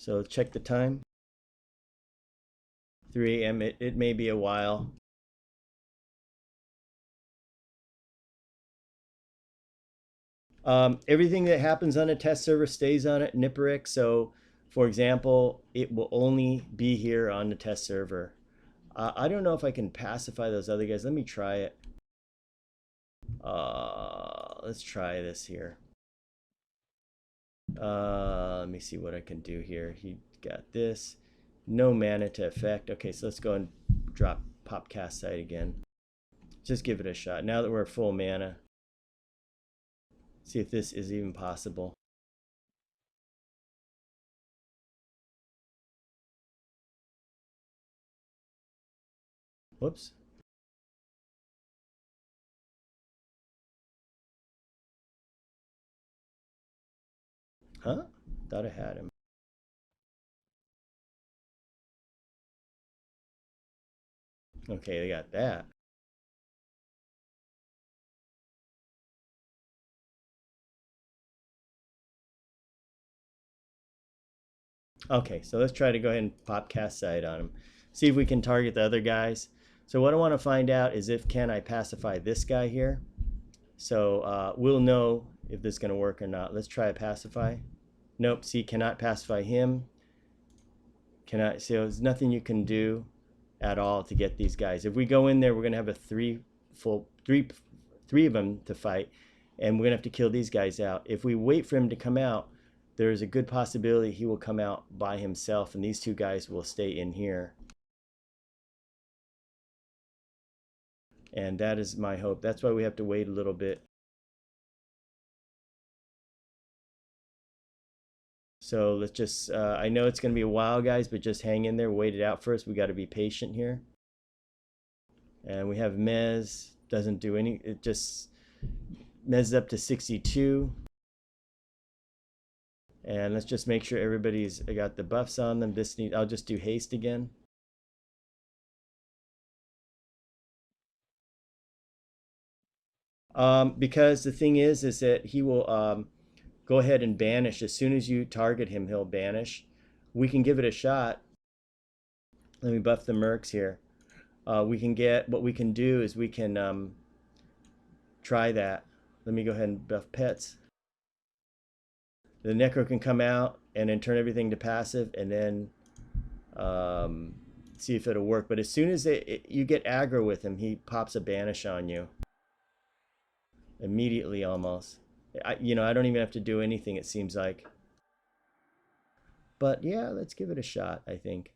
So let's check the time. 3 a.m. It may be a while. Everything that happens on a test server stays on it, Niperic. So, for example, it will only be here on the test server. I don't know if I can pacify those other guys. Let me try it. Let's try this here. Let me see what I can do here. He got this. No mana to effect. Okay, so let's go and drop pop cast site again. Just give it a shot. Now that we're full mana, see if this is even possible. Whoops. Huh? Thought I had him. Okay, they got that. Okay, so let's try to go ahead and pop cast site on him. See if we can target the other guys. So what I want to find out is if can I pacify this guy here. So we'll know if this is going to work or not. Let's try a pacify. Nope, see, cannot pacify him. Cannot, so there's nothing you can do at all to get these guys. If we go in there, we're going to have a three of them to fight, and we're going to have to kill these guys out. If we wait for him to come out, there's a good possibility he will come out by himself, and these two guys will stay in here. And that is my hope. That's why we have to wait a little bit. So let's just, I know it's going to be a while, guys, but just hang in there, wait it out first. We got to be patient here. And we have Mez, doesn't do any, it just, Mez up to 62. And let's just make sure everybody's got the buffs on them. This need, I'll just do haste again. Because the thing is that he will go ahead and banish. As soon as you target him, he'll banish. We can give it a shot. Let me buff the mercs here. We can get, what we can do is we can try that. Let me go ahead and buff pets. The Necro can come out and then turn everything to passive and then see if it'll work. But as soon as you get aggro with him, he pops a banish on you. Immediately almost. I don't even have to do anything, it seems like. But yeah, let's give it a shot, I think.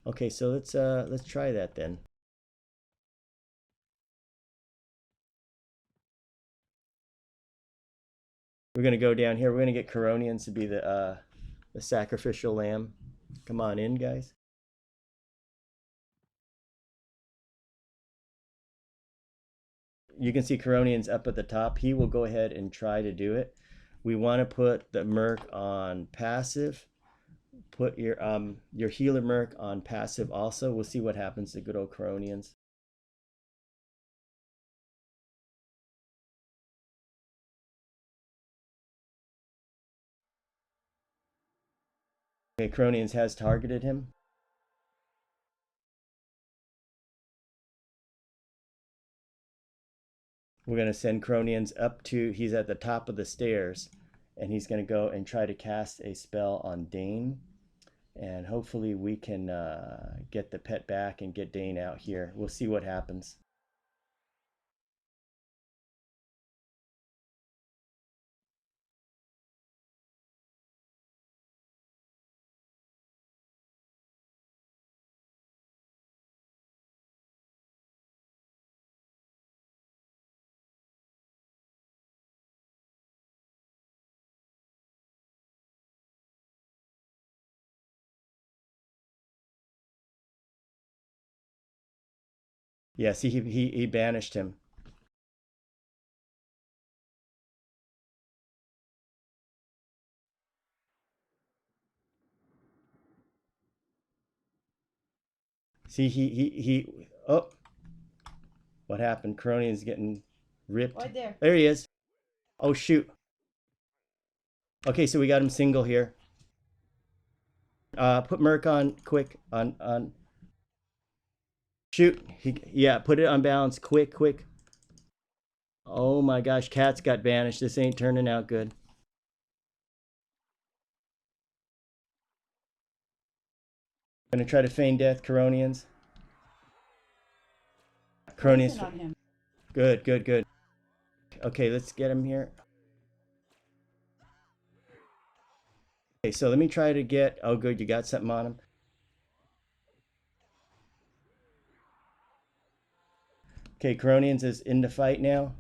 Okay, so let's try that then. We're gonna go down here. We're gonna get Coronians to be the sacrificial lamb. Come on in, guys. You can see Coronians up at the top. He will go ahead and try to do it. We want to put the merc on passive. Put your healer merc on passive also. We'll see what happens to good old Coronians. Okay, Coronians has targeted him. We're going to send Coronians up to, he's at the top of the stairs, and he's going to go and try to cast a spell on Dane. And hopefully we can get the pet back and get Dane out here. We'll see what happens. Yeah, see, he banished him. See, oh, what happened? Coronian's getting ripped. Right there. There he is. Oh, shoot. Okay, so we got him single here. Put Merc on quick on. Shoot. Yeah, put it on balance quick. Oh my gosh, Cat's got banished. This ain't turning out good. Gonna try to feign death, Coronians. Coronians. Good. Okay, let's get him here. Okay, so let me try to get. Oh, good, you got something on him. Okay, Coronians is in the fight now.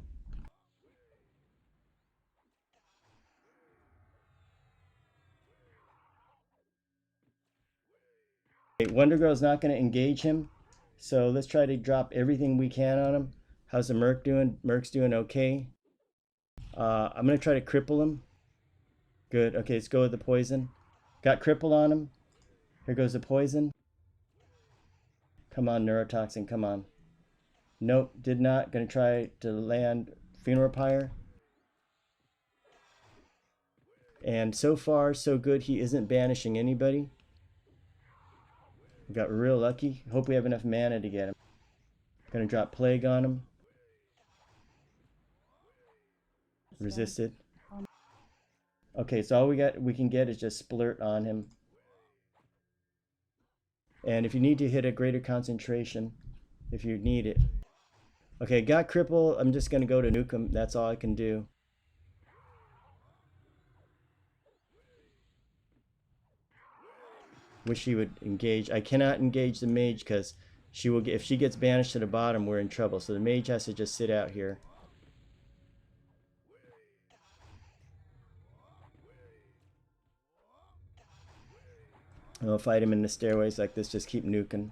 Okay, Wonder Girl's not going to engage him, so let's try to drop everything we can on him. How's the Merc doing? Merc's doing okay. I'm going to try to cripple him. Good. Okay, let's go with the poison. Got cripple on him. Here goes the poison. Come on, neurotoxin, come on. Nope, did not. Gonna try to land funeral pyre. And so far, so good. He isn't banishing anybody. We got real lucky. Hope we have enough mana to get him. Gonna drop plague on him. Resisted. Okay, so all we can get is just splurt on him. And if you need to hit a greater concentration, if you need it. Okay, got cripple. I'm just gonna go to nuke him. That's all I can do. Wish she would engage. I cannot engage the mage because she will get, if she gets banished to the bottom, we're in trouble. So the mage has to just sit out here. I'll fight him in the stairways like this. Just keep nuking.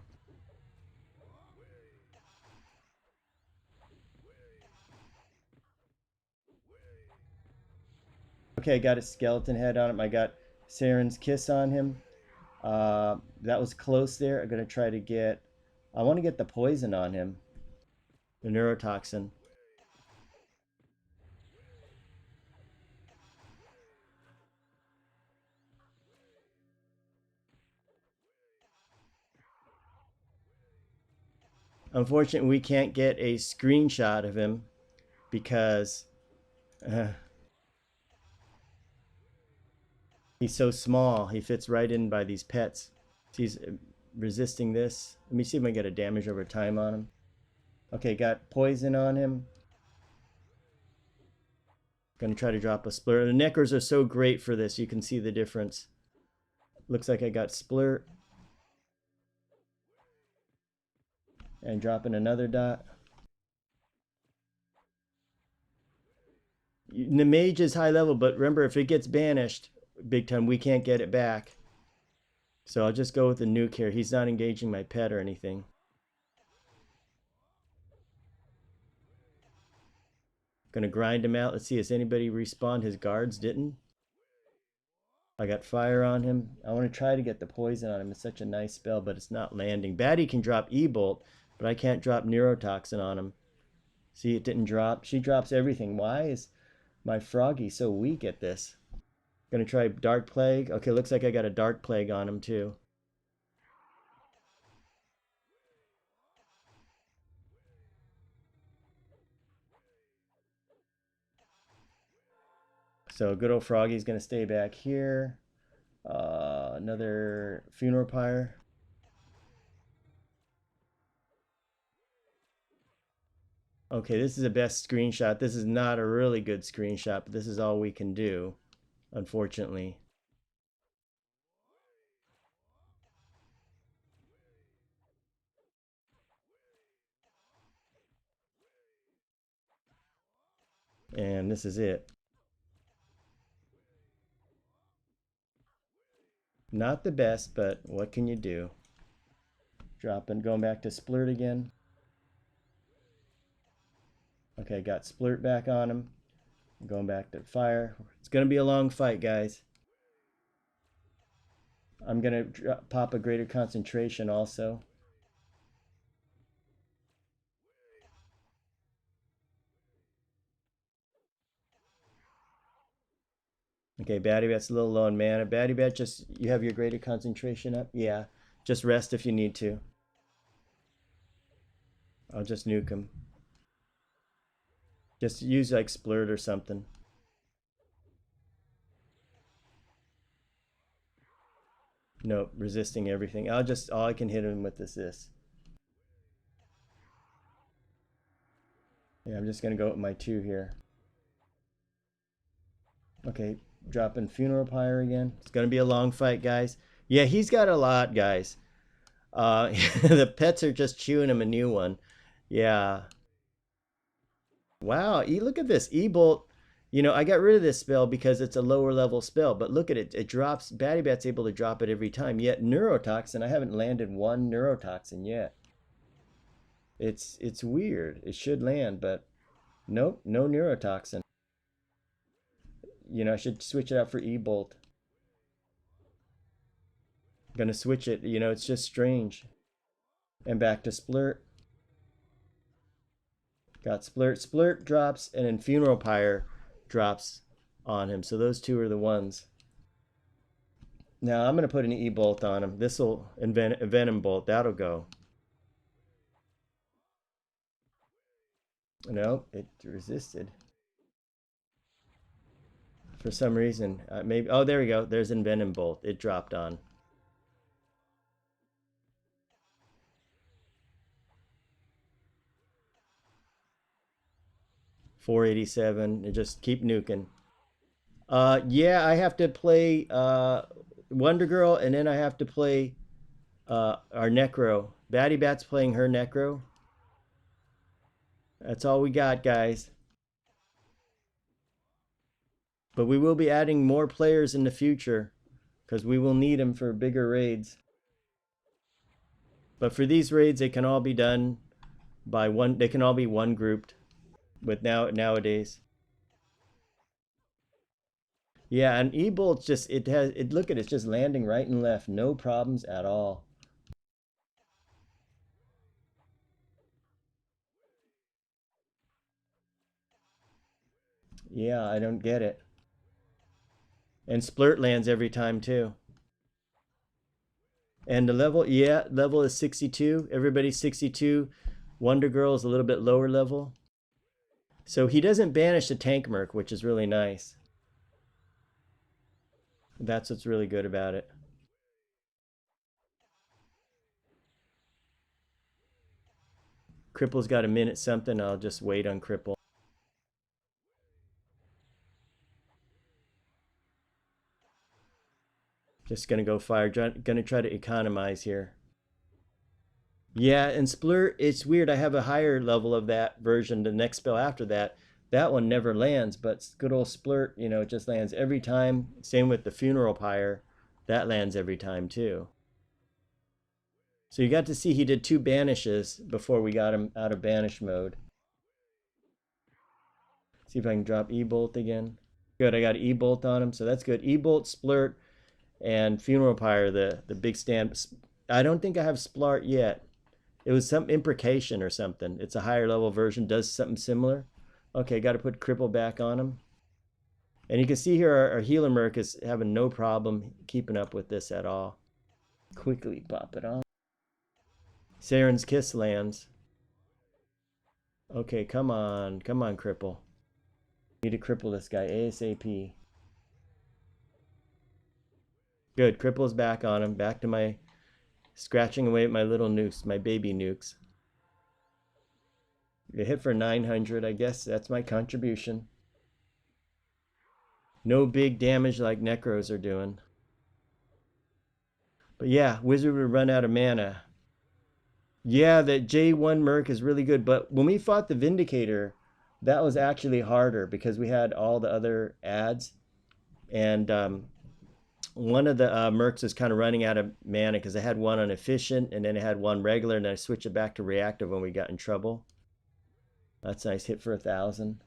Okay, I got a skeleton head on him. I got Saren's kiss on him. That was close there. I'm gonna try to get. I want to get the poison on him. The neurotoxin. Unfortunately, we can't get a screenshot of him because he's so small. He fits right in by these pets. He's resisting this. Let me see if I can get a damage over time on him. Okay, got poison on him. Gonna try to drop a splurt. The neckers are so great for this. You can see the difference. Looks like I got splurt. And dropping another dot. The mage is high level, but remember, if it gets banished big time, we can't get it back. So I'll just go with the nuke here. He's not engaging my pet or anything. Gonna grind him out. Let's see, has anybody respawned? His guards didn't. I got fire on him. I want to try to get the poison on him. It's such a nice spell, but it's not landing. Batty can drop E-Bolt, but I can't drop neurotoxin on him. See, it didn't drop. She drops everything. Why is my Froggy so weak at this? Gonna try Dark Plague. Okay, looks like I got a Dark Plague on him too. So good old Froggy's gonna stay back here. Another Funeral Pyre. Okay, this is the best screenshot. This is not a really good screenshot, but this is all we can do, unfortunately. And this is it. Not the best, but what can you do? Dropping, going back to Splurt again. Okay, got Splurt back on him. Going back to fire. It's going to be a long fight, guys. I'm going to pop a greater concentration also. Okay, Okay, Batty Bat's a little low on mana. Batty Bat, just, you have your greater concentration up? Yeah. Just rest if you need to. I'll just nuke him. Just use like Splurt or something. Nope, resisting everything. All I can hit him with is this. Yeah, I'm just gonna go with my 2 here. Okay, dropping Funeral Pyre again. It's gonna be a long fight, guys. Yeah, he's got a lot, guys. The pets are just chewing him a new one. Yeah. Wow, look at this. E-Bolt. You know, I got rid of this spell because it's a lower level spell, but look at it. It drops, Batty Bat's able to drop it every time. Yet Neurotoxin, I haven't landed one Neurotoxin yet. It's weird. It should land, but nope, no Neurotoxin. You know, I should switch it out for E-Bolt. Gonna switch it, you know, it's just strange. And back to Splurt. Got Splurt. Splurt drops, and then Funeral Pyre drops on him. So those 2 are the ones. Now I'm going to put an E-Bolt on him. This will Venom Bolt. That'll go. No, it resisted. For some reason. Maybe. Oh, there we go. There's Envenom Bolt. It dropped on. $487. Just keep nuking. Yeah, I have to play Wonder Girl, and then I have to play our Necro. Batty Bat's playing her Necro. That's all we got, guys. But we will be adding more players in the future because we will need them for bigger raids. But for these raids, they can all be done by one. They can all be one grouped with nowadays. Yeah, and E-Bolt's just, look at it, it's just landing right and left. No problems at all. Yeah, I don't get it. And Splurt lands every time too. And the level, yeah, level is 62. Everybody's 62. Wonder Girl is a little bit lower level. So he doesn't banish the Tank Merc, which is really nice. That's what's really good about it. Cripple's got a minute something. I'll just wait on Cripple. Just gonna go fire. Gonna try to economize here. Yeah, and Splurt, it's weird. I have a higher level of that version. The next spell after that, that one never lands, but good old Splurt, you know, it just lands every time. Same with the Funeral Pyre. That lands every time too. So you got to see he did 2 banishes before we got him out of banish mode. See if I can drop E-Bolt again. Good, I got E-Bolt on him, so that's good. E-Bolt, Splurt, and Funeral Pyre, the big stand. I don't think I have Splart yet. It was some imprecation or something. It's a higher level version, does something similar. Okay, got to put Cripple back on him. And you can see here our Healer Merc is having no problem keeping up with this at all. Quickly pop it on. Saren's Kiss lands. Okay, come on. Come on, Cripple. Need to cripple this guy ASAP. Good, Cripple's back on him. Back to my scratching away at my little nukes, my baby nukes. You hit for 900, I guess that's my contribution. No big damage like Necros are doing. But yeah, Wizard would run out of mana. Yeah, that J1 Merc is really good, but when we fought the Vindicator, that was actually harder because we had all the other ads. And one of the Mercs is kind of running out of mana because I had one on efficient and then I had one regular, and then I switched it back to reactive when we got in trouble. That's nice. Hit for 1,000.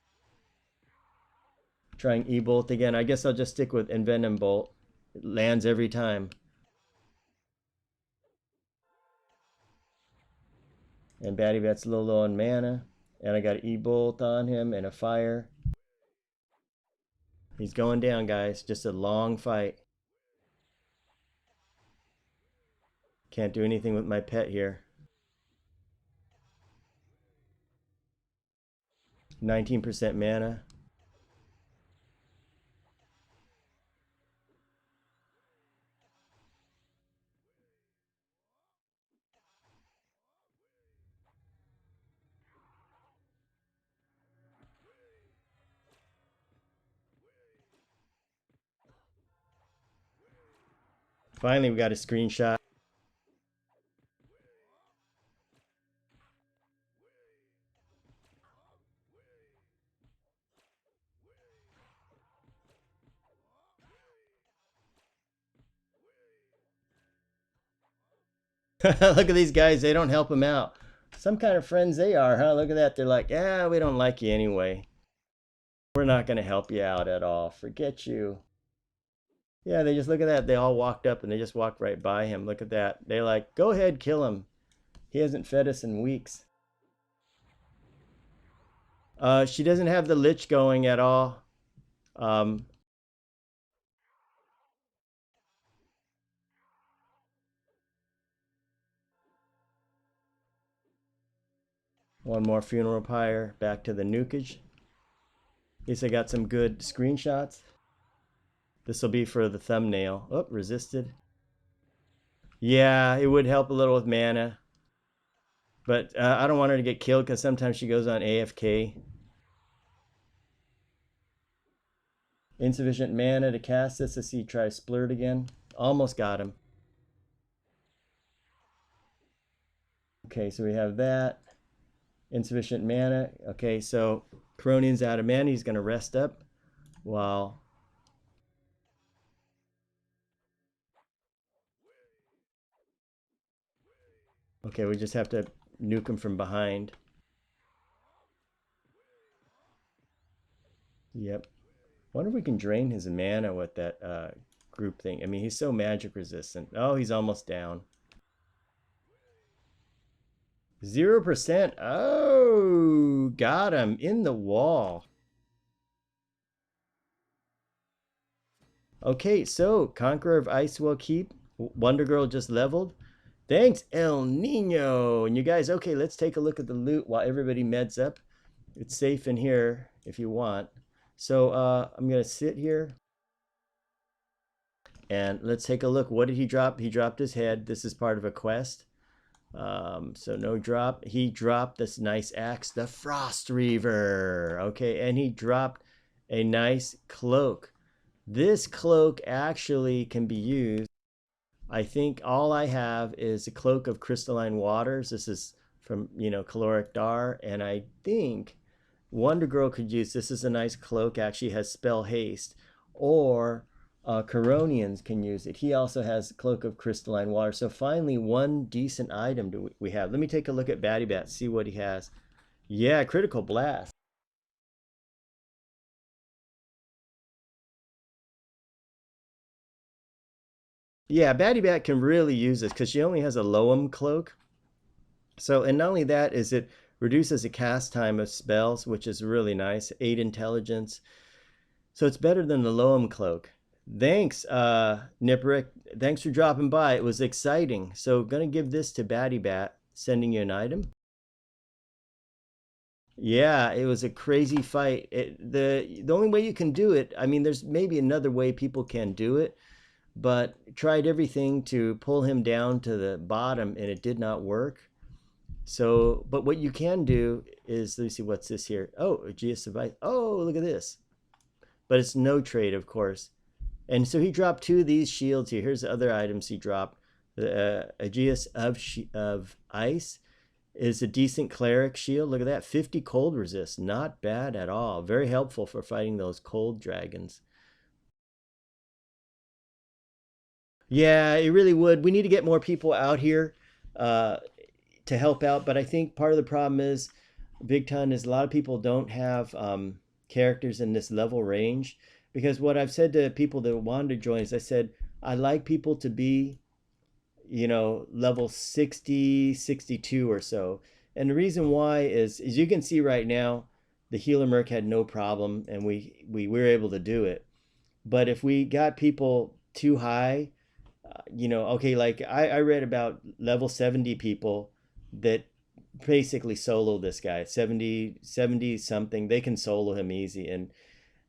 Trying E-Bolt again. I guess I'll just stick with Envenom Bolt. It lands every time. And Batty Bat's a little low on mana. And I got E-Bolt on him and a fire. He's going down, guys. Just a long fight. Can't do anything with my pet here. 19% mana. Finally, we got a screenshot. Look at these guys. They don't help him out. Some kind of friends they are, huh? Look at that. They're like, yeah, we don't like you anyway. We're not going to help you out at all. Forget you. Yeah, they just look at that. They all walked up and they just walked right by him. Look at that. They're like, go ahead, kill him. He hasn't fed us in weeks. She doesn't have the lich going at all. One more funeral pyre. Back to the nukage. At least I got some good screenshots. This will be for the thumbnail. Oh, resisted. Yeah, it would help a little with mana. But I don't want her to get killed because sometimes she goes on AFK. Insufficient mana to cast this. Let's see, try Splurt again. Almost got him. Okay, so we have that. Insufficient mana. Okay, so Coronian's out of mana. He's going to rest up while... Okay, we just have to nuke him from behind. Yep. Wonder if we can drain his mana with that group thing. I mean, he's so magic resistant. Oh, he's almost down. 0%. Oh, got him in the wall. Okay, so Conqueror of Icewell Keep. Wonder Girl just leveled. Thanks, El Nino. And you guys, okay, let's take a look at the loot while everybody meds up. It's safe in here if you want. So I'm going to sit here. And let's take a look. What did he drop? He dropped his head. This is part of a quest. So no drop. He dropped this nice axe, the Frostreaver. Okay, and he dropped a nice cloak. This cloak actually can be used. I think all I have is a cloak of crystalline waters. This is from, caloric dar, and I think Wonder Girl could use this. Is a nice cloak. Actually has spell haste, or Coronians can use it. He also has cloak of crystalline water. So finally, one decent item do we have. Let me take a look at Batty Bat, see what he has. Yeah, critical blast. Yeah, Batty Bat can really use this because she only has a Loam cloak. So, and not only that, is it reduces the cast time of spells, which is really nice. 8 intelligence. So it's better than the Loam cloak. Thanks, Niperick. Thanks for dropping by. It was exciting. So gonna give this to Batty Bat, sending you an item. Yeah, it was a crazy fight. The only way you can do it, I mean, there's maybe another way people can do it, but tried everything to pull him down to the bottom and it did not work. So, but what you can do is, let me see, what's this here? Oh, Aegeus of Ice. Oh, look at this. But it's no trade, of course. And so he dropped 2 of these shields here. Here's the other items he dropped. The Aegeus of Ice is a decent cleric shield. Look at that, 50 cold resist. Not bad at all. Very helpful for fighting those cold dragons. Yeah, it really would. We need to get more people out here to help out. But I think part of the problem is, Big Ton, is a lot of people don't have characters in this level range. Because what I've said to people that wanted to join is I said, I like people to be, level 60, 62 or so. And the reason why is, as you can see right now, the healer merc had no problem and we were able to do it. But if we got people too high, you know, okay, like I read about level 70 people that basically solo this guy, 70 something. They can solo him easy. And,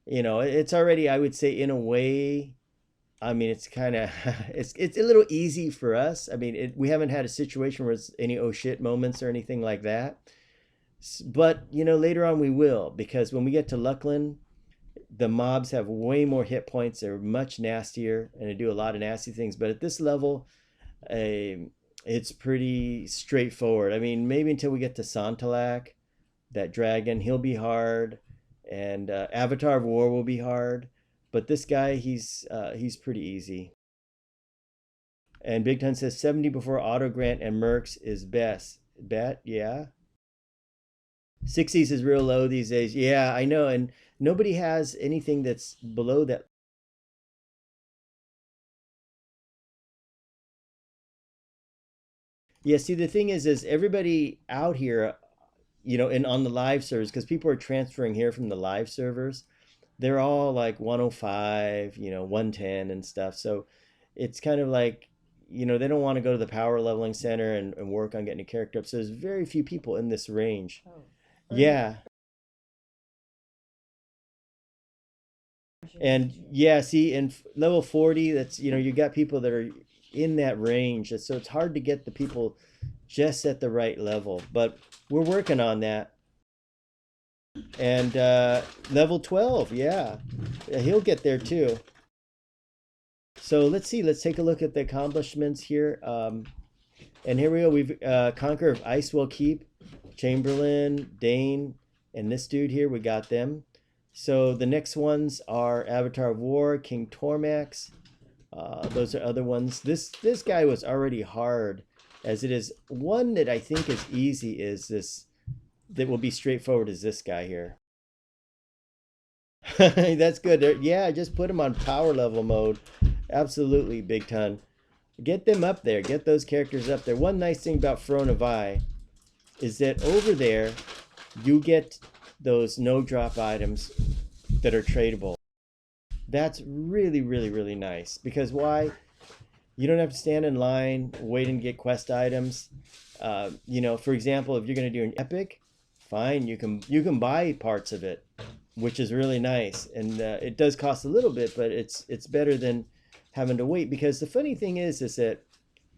you know, it's already, I would say, in a way, I mean, it's kind of it's a little easy for us. I mean, we haven't had a situation where it's any oh shit moments or anything like that. But you know, later on we will, because when we get to Luckland, the mobs have way more hit points. They're much nastier and they do a lot of nasty things. But at this level, uh, it's pretty straightforward. I mean, maybe until we get to Santalak, that dragon, he'll be hard, and Avatar of War will be hard. But this guy, he's pretty easy. And Big Ton says 70 before Auto Grant and Mercs is best. Bet, yeah. 60s is real low these days. Yeah, I know. And nobody has anything that's below that. Yeah, see, the thing is everybody out here, you know, and on the live servers, because people are transferring here from the live servers, they're all like 105, you know, 110 and stuff. So it's kind of like, you know, they don't want to go to the power leveling center and work on getting a character up. So there's very few people in this range. Oh, yeah. And yeah, see, in level 40, that's, you know, you got people that are in that range. So it's hard to get the people just at the right level. But we're working on that. And level 12, yeah. He'll get there too. So let's see. Let's take a look at the accomplishments here. And here we go. We've Conqueror of Icewell Keep, Chamberlain, Dane, and this dude here. We got them. So the next ones are Avatar of War, King Tormax. Those are other ones. This guy was already hard, as it is. One that I think is easy is this, that will be straightforward, is this guy here. That's good. Yeah, just put him on power level mode. Absolutely, Big Ton. Get them up there. Get those characters up there. One nice thing about Fronavi is that over there, you get those no drop items that are tradable. That's really, really, really nice. Because why? You don't have to stand in line, wait and get quest items. You know, for example, if you're going to do an epic, fine, you can buy parts of it, which is really nice. And it does cost a little bit, but it's better than having to wait. Because the funny thing is that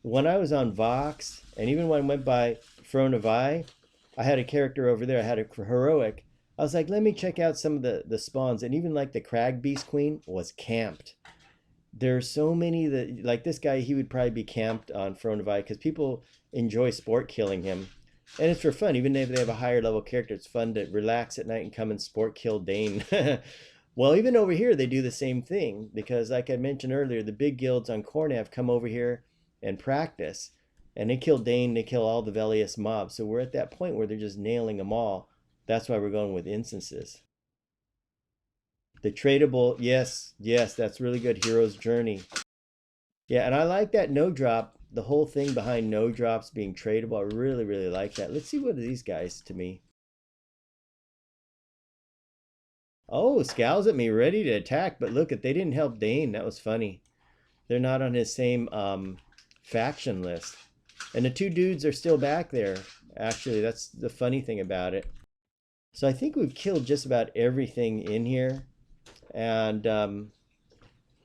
when I was on Vox, and even when I went by Fronavi, I had a character over there. I had a heroic. I was like, let me check out some of the spawns, and even like the Crag Beast Queen was camped. There's so many that, like this guy, he would probably be camped on Fronavi because people enjoy sport killing him. And it's for fun. Even if they have a higher level character, it's fun to relax at night and come and sport kill Dane. Well, even over here, they do the same thing because, like I mentioned earlier, the big guilds on Cornav come over here and practice. And they kill Dane, they kill all the Velious mobs. So we're at that point where they're just nailing them all. That's why we're going with instances. The tradable, yes, that's really good. Hero's Journey. Yeah, and I like that no drop, the whole thing behind no drops being tradable. I really, really like that. Let's see what are these guys to me. Oh, scowls at me, ready to attack, but look, they didn't help Dane. That was funny. They're not on his same faction list. And the two dudes are still back there. Actually, that's the funny thing about it. So I think we've killed just about everything in here. And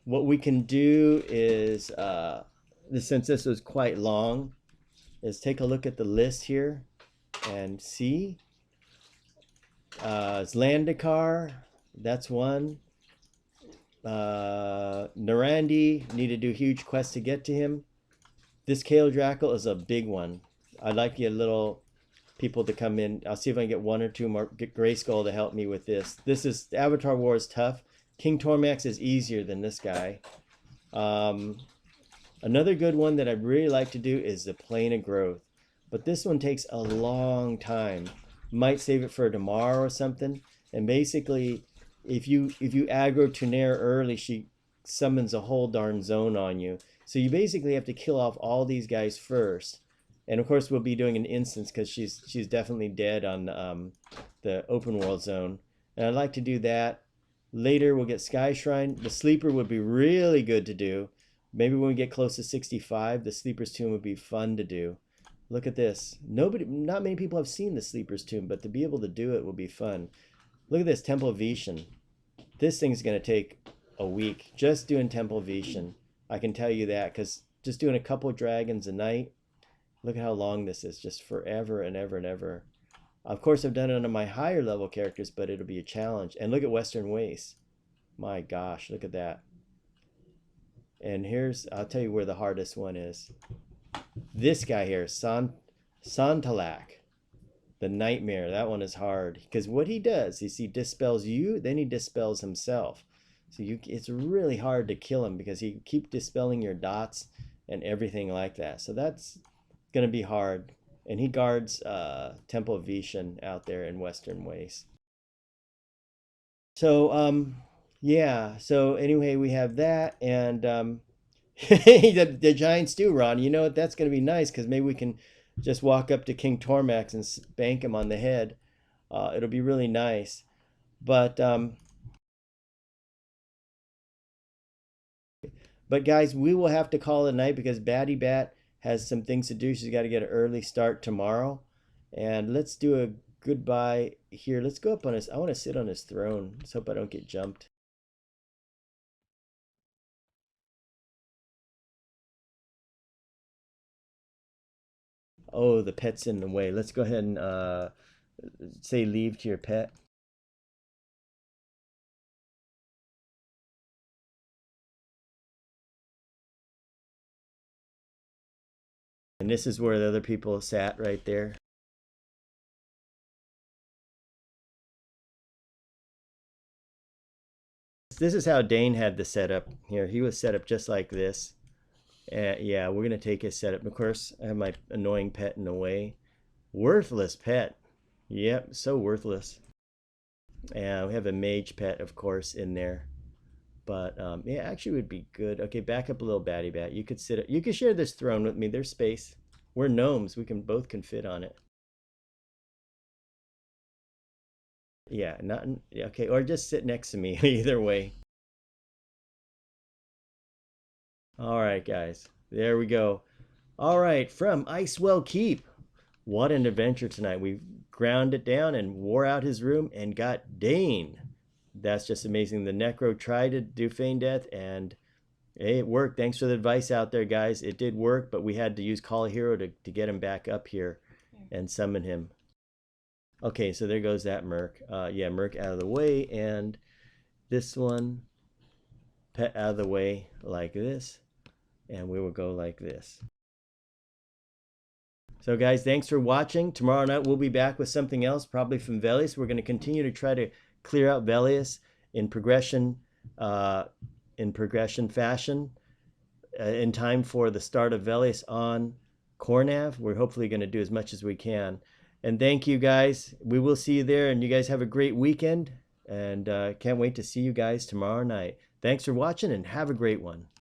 what we can do is, since this was quite long, is take a look at the list here and see. Zlandikar, that's one. Narandi, need to do huge quests to get to him. This Kale Drackle is a big one. I'd like to get little people to come in. I'll see if I can get one or two more, get Grayskull to help me with this. This is, Avatar War is tough. King Tormax is easier than this guy. Another good one that I'd really like to do is the Plane of Growth. But this one takes a long time. Might save it for tomorrow or something. And basically, if you aggro Tunair early, she summons a whole darn zone on you. So you basically have to kill off all these guys first. And of course, we'll be doing an instance because she's definitely dead on the open world zone. And I'd like to do that. Later, we'll get Sky Shrine. The Sleeper would be really good to do. Maybe when we get close to 65, the Sleeper's Tomb would be fun to do. Look at this. Not many people have seen the Sleeper's Tomb, but to be able to do it will be fun. Look at this, Temple of Vishan. This thing's going to take a week just doing Temple Vishan. I can tell you that because just doing a couple dragons a night. Look at how long this is, just forever and ever and ever. Of course, I've done it on my higher level characters, but it'll be a challenge. And look at Western Waste. My gosh, look at that. And I'll tell you where the hardest one is. This guy here, Santalak, the Nightmare. That one is hard because what he does is he dispels you, then he dispels himself. So it's really hard to kill him because he keeps dispelling your dots and everything like that. So that's going to be hard. And he guards Temple of Vishan out there in Western Waste. So, yeah. So anyway, we have that. And the giant stew, Ron. You know what? That's going to be nice because maybe we can just walk up to King Tormax and spank him on the head. It'll be really nice. But guys, we will have to call it a night because Batty Bat has some things to do. She's got to get an early start tomorrow. And let's do a goodbye here. Let's go up on his. I want to sit on his throne. Let's hope I don't get jumped. Oh, the pet's in the way. Let's go ahead and say leave to your pet. And this is where the other people sat right there. This is how Dane had the setup here. He was set up just like this. Yeah, we're going to take his setup. Of course, I have my annoying pet in the way. Worthless pet. Yep, so worthless. And we have a mage pet, of course, in there. But yeah, actually would be good. Okay, back up a little, Batty Bat. You could you could share this throne with me. There's space. We're gnomes. We can both can fit on it. Yeah, not okay, or just sit next to me. Either way. All right, guys. There we go. All right, from Icewell Keep. What an adventure tonight. We ground it down and wore out his room and got Dane. That's just amazing. The Necro tried to do feign death and hey, it worked. Thanks for the advice out there, guys. It did work, but we had to use Call a Hero to get him back up here and summon him. Okay, so there goes that Merc. Yeah, Merc out of the way, and this one, pet out of the way like this, and we will go like this. So guys, thanks for watching. Tomorrow night we'll be back with something else, probably from Velius. We're going to continue to try to clear out Velius in progression fashion in time for the start of Velius on Cornav. We're hopefully going to do as much as we can. And thank you guys. We will see you there, and you guys have a great weekend. And can't wait to see you guys tomorrow night. Thanks for watching, and have a great one.